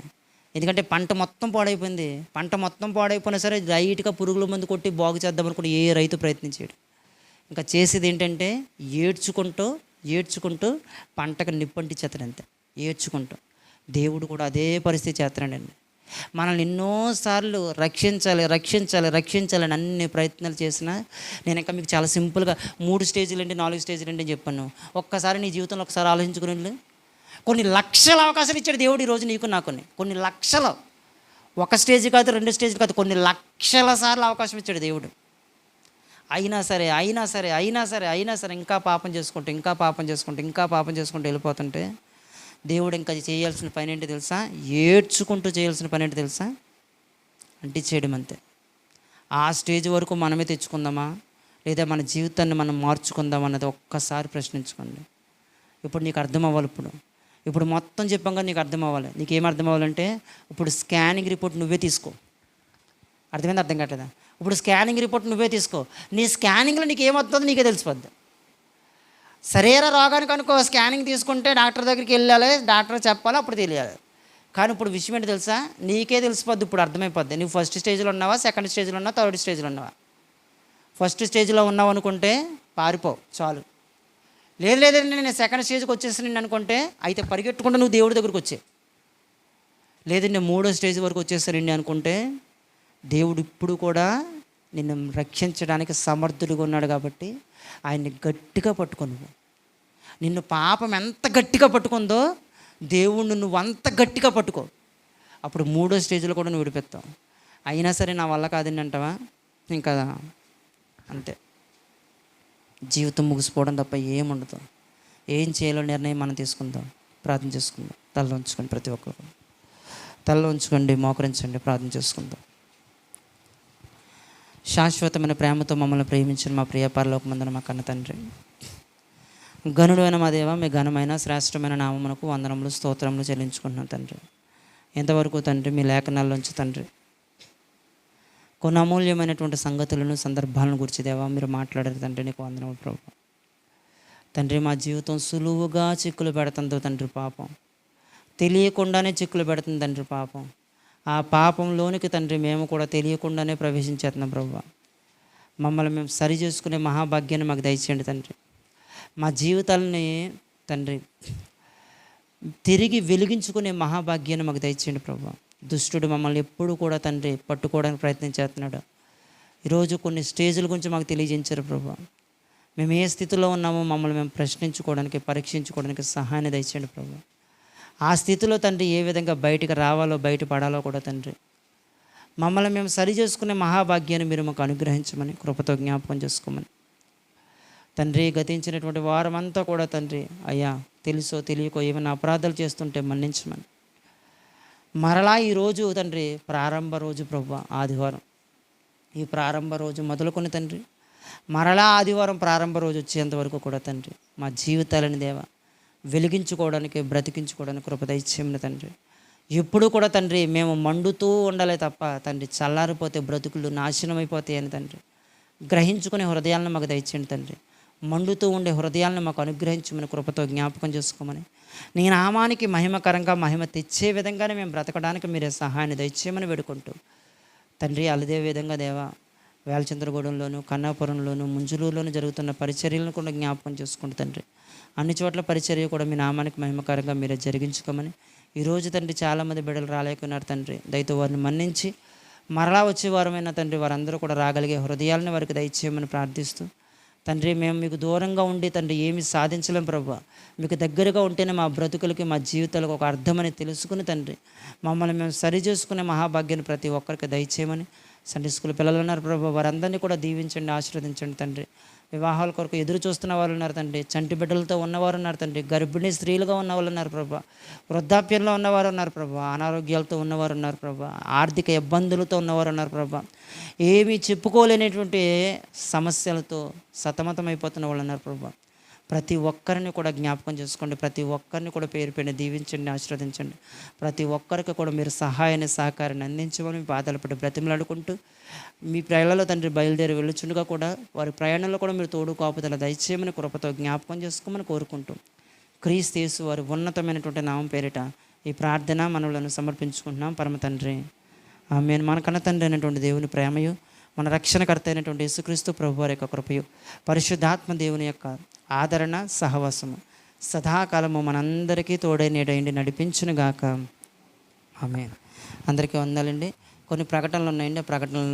ఎందుకంటే పంట మొత్తం పాడైపోయింది. పంట మొత్తం పాడైపోయినా సరే లైట్గా పురుగుల మందు కొట్టి బాగు చేద్దాం అనుకుంటే ఏ రైతు ప్రయత్నించాడు. ఇంకా చేసేది ఏంటంటే ఏడ్చుకుంటూ పంటకు నిప్పంటిచ్చేస్తాడు అంతే, ఏడ్చుకుంటూ. దేవుడు కూడా అదే పరిస్థితి చేస్తున్నాడండి. మనల్ని ఎన్నోసార్లు రక్షించాలని అన్ని ప్రయత్నాలు చేసినా, నేను ఇంకా మీకు చాలా సింపుల్గా 3 స్టేజ్లు అండి 4 స్టేజ్లు అండి చెప్పాను. ఒక్కసారి నీ జీవితంలో ఒకసారి ఆలోచించుకుని, కొన్ని లక్షల అవకాశాలు ఇచ్చాడు దేవుడు ఈరోజు నీకు నాకు. కొన్ని లక్షలు, ఒక స్టేజ్ కాదు 2 స్టేజ్లు కాదు, కొన్ని లక్షల సార్లు అవకాశం ఇచ్చాడు దేవుడు. అయినా సరే ఇంకా పాపం చేసుకుంటూ వెళ్ళిపోతుంటే దేవుడు ఇంకా చేయాల్సిన పని ఏంటి తెలుసా? ఏడ్చుకుంటూ చేయాల్సిన పని ఏంటి తెలుసా? అంటించేయడం అంతే. ఆ స్టేజ్ వరకు మనమే తెచ్చుకుందామా, లేదా మన జీవితాన్ని మనం మార్చుకుందామా అన్నది ఒక్కసారి ప్రశ్నించుకోండి. ఇప్పుడు నీకు అర్థం అవ్వాలి. ఇప్పుడు మొత్తం చెప్పంగా నీకు అర్థం అవ్వాలి. నీకేం అర్థం అవ్వాలంటే, ఇప్పుడు స్కానింగ్ రిపోర్ట్ నువ్వే తీసుకో. అర్థమైంది? అర్థం కావట్లేదా? ఇప్పుడు స్కానింగ్ రిపోర్ట్ నువ్వే తీసుకో, నీ స్కానింగ్లో నీకు ఏమవుతుందో నీకే తెలిసిపోద్ది. శరీర రోగానికి అనుకో స్కానింగ్ తీసుకుంటే డాక్టర్ దగ్గరికి వెళ్ళాలి, డాక్టర్ చెప్పాలి, అప్పుడు తెలియాలి. కానీ ఇప్పుడు విషయం ఏంటి తెలుసా, నీకే తెలిసిపోద్ది, ఇప్పుడు అర్థమైపోద్ది. నువ్వు ఫస్ట్ స్టేజ్లో ఉన్నావా, సెకండ్ స్టేజ్లో ఉన్నావా, థర్డ్ స్టేజ్లో ఉన్నావా. ఫస్ట్ స్టేజ్లో ఉన్నావు అనుకుంటే పారిపోవు చాలు. లేదండి నేను సెకండ్ స్టేజ్కి వచ్చేసాను అనుకుంటే అయితే పరిగెట్టుకుంటే నువ్వు దేవుడి దగ్గరికి వచ్చే. లేదండి మూడో స్టేజ్ వరకు వచ్చేసానండి అనుకుంటే దేవుడు ఇప్పుడు కూడా నిన్ను రక్షించడానికి సమర్థుడిగా ఉన్నాడు కాబట్టి ఆయన్ని గట్టిగా పట్టుకో. నువ్వు నిన్ను పాపం ఎంత గట్టిగా పట్టుకుందో దేవుణ్ణి నువ్వు అంత గట్టిగా పట్టుకో. అప్పుడు మూడో స్టేజ్లో కూడా నువ్వు విడిపెత్తావు. అయినా సరే నా వల్ల కాదండి అంటావా, ఇంకా అంతే, జీవితం ముగిసిపోవడం తప్ప ఏముండదు. ఏం చేయాలో నిర్ణయం మనం తీసుకుందాం. ప్రార్థన చేసుకుందాం. తల ఉంచుకోండి, ప్రతి ఒక్కరు తల ఉంచుకోండి, మోకరించండి, ప్రార్థన చేసుకుందాం. శాశ్వతమైన ప్రేమతో మమ్మల్ని ప్రేమించిన మా ప్రియ పరలోకమందున మా కన్న తండ్రి, ఘనుడు అయిన మా దేవ, మీ ఘనమైన శ్రేష్టమైన నామమునకు వందనములు స్తోత్రములు చెల్లించుకుంటున్నాం తండ్రి. ఎంతవరకు తండ్రి మీ లేఖనాల్లోంచి తండ్రి కొన్ని అమూల్యమైనటువంటి సంగతులను సందర్భాలను గురించి దేవా మీరు మాట్లాడారు తండ్రి. నీకు వందనములు ప్రభు. తండ్రి మా జీవితం సులువుగా చిక్కులు పెడుతుందో తండ్రి, పాపం తెలియకుండానే చిక్కులు పెడుతుంది తండ్రి పాపం. ఆ పాపంలోనికి తండ్రి మేము కూడా తెలియకుండానే ప్రవేశించేస్తున్నాం ప్రభు. మమ్మల్ని మేము సరి చేసుకునే మహాభాగ్యాన్ని మాకు దయచేయండి తండ్రి. మా జీవితాలని తండ్రి తిరిగి వెలిగించుకునే మహాభాగ్యాన్ని మాకు దయచేయండి ప్రభు. దుష్టుడు మమ్మల్ని ఎప్పుడు కూడా తండ్రి పట్టుకోవడానికి ప్రయత్నం చేస్తున్నాడు. ఈరోజు కొన్ని స్టేజ్ల గురించి మాకు తెలియజేయించారు ప్రభు. మేము ఏ స్థితిలో ఉన్నామో మమ్మల్ని మేము ప్రశ్నించుకోవడానికి, పరీక్షించుకోవడానికి సహాయాన్ని దయచేయండి ప్రభు. ఆ స్థితిలో తండ్రి ఏ విధంగా బయటికి రావాలో, బయటపడాలో కూడా తండ్రి మమ్మల్ని మేము సరి చేసుకునే మహాభాగ్యాన్ని మీరు మాకు అనుగ్రహించమని కృపతో జ్ఞాపకం చేసుకోమని తండ్రి. గతించినటువంటి వారమంతా కూడా తండ్రి అయ్యా తెలుసో తెలియకో ఏమైనా అపరాధాలు చేస్తుంటే మన్నించమని, మరలా ఈరోజు తండ్రి ప్రారంభ రోజు ప్రభు, ఆదివారం, ఈ ప్రారంభ రోజు మొదలుకొని తండ్రి మరలా ఆదివారం ప్రారంభ రోజు వచ్చేంత వరకు కూడా తండ్రి మా జీవితాలని దేవ వెలిగించుకోవడానికి, బ్రతికించుకోవడానికి కృప దయచేయమని తండ్రి. ఎప్పుడు కూడా తండ్రి మేము మండుతూ ఉండాలి తప్ప తండ్రి చల్లారిపోతే బ్రతుకులు నాశనం అయిపోతాయి అని తండ్రి గ్రహించుకునే హృదయాలను మాకు దయచేయండి తండ్రి. మండుతూ ఉండే హృదయాలను మాకు అనుగ్రహించమని కృపతో జ్ఞాపకం చేసుకోమని, నీ నామానికి మహిమకరంగా మహిమ తెచ్చే విధంగానే మేము బ్రతకడానికి మీరే సహాయాన్ని దయచేయమని వేడుకుంటూ తండ్రి. అదే విధంగా దేవా వేలచంద్రగూడెంలోను, కన్నాపురంలోను, ముంజులూరులోను జరుగుతున్న పరిచర్యలను కూడా జ్ఞాపకం చేసుకుంటూ తండ్రి అన్ని చోట్ల పరిచర్య కూడా మీ నామానికి మహిమకరంగా మీరే జరిగించుకోమని, ఈరోజు తండ్రి చాలామంది బిడ్డలు రాలేకున్నారు తండ్రి, దయతో వారిని మన్నించి మరలా వచ్చే వారమైన తండ్రి వారందరూ కూడా రాగలిగే హృదయాలను వారికి దయచేయమని ప్రార్థిస్తూ తండ్రి. మేము మీకు దూరంగా ఉండి తండ్రి ఏమి సాధించలేం ప్రభు. మీకు దగ్గరగా ఉంటేనే మా బ్రతుకులకి, మా జీవితాలకు ఒక అర్థమని తెలుసుకుని తండ్రి మమ్మల్ని మేము సరి చేసుకునే మహాభాగ్యాన్ని ప్రతి ఒక్కరికి దయచేయమని, సండే స్కూల్ పిల్లలు ఉన్నారు ప్రభు, వారందరినీ కూడా దీవించండి, ఆశీర్వదించండి తండ్రి. వివాహాల కొరకు ఎదురు చూస్తున్న వాళ్ళు ఉన్నారు తండ్రి, చంటి బిడ్డలతో ఉన్నవారు ఉన్నారు తండ్రి, గర్భిణీ స్త్రీలుగా ఉన్నవాళ్ళు ఉన్నారు ప్రభు, వృద్ధాప్యంలో ఉన్నవారు ఉన్నారు ప్రభు, అనారోగ్యాలతో ఉన్నవారు ఉన్నారు ప్రభు, ఆర్థిక ఇబ్బందులతో ఉన్నవారు ఉన్నారు ప్రభు, ఏమీ చెప్పుకోలేనటువంటి సమస్యలతో సతమతమైపోతున్న వాళ్ళు ఉన్నారు ప్రభు. ప్రతి ఒక్కరిని కూడా జ్ఞాపకం చేసుకోండి, ప్రతి ఒక్కరిని కూడా పేరు పైన దీవించండి, ఆశీర్వదించండి. ప్రతి ఒక్కరికి కూడా మీరు సహాయాన్ని, సహకారాన్ని అందించమని బాధలు పడి బ్రతిమలాడుకుంటూ మీ ప్రయాణంలో తండ్రి బయలుదేరి వెళ్ళుచుండగా కూడా వారి ప్రయాణంలో కూడా మీరు తోడు కాపుదల దయచేయమని కృపతో జ్ఞాపకం చేసుకోమని కోరుకుంటూ క్రీస్తు యేసు వారి ఉన్నతమైనటువంటి నామం పేరిట ఈ ప్రార్థన మనవులను సమర్పించుకుంటున్నాం పరమ తండ్రి, ఆమేన్. మన కన్న తండ్రి అయినటువంటి దేవుని ప్రేమయు, మన రక్షణకర్త అయినటువంటి యేసుక్రీస్తు ప్రభు వారి యొక్క కృపయు, పరిశుద్ధాత్మ దేవుని యొక్క ఆదరణ, సహవాసము సదాకాలము మనందరికీ తోడై నీడైండి నడిపించునుగాక. ఆమేన్. అందరికీ వందాలండి. కొన్ని ప్రకటనలు ఉన్నాయండి, ఆ ప్రకటనలు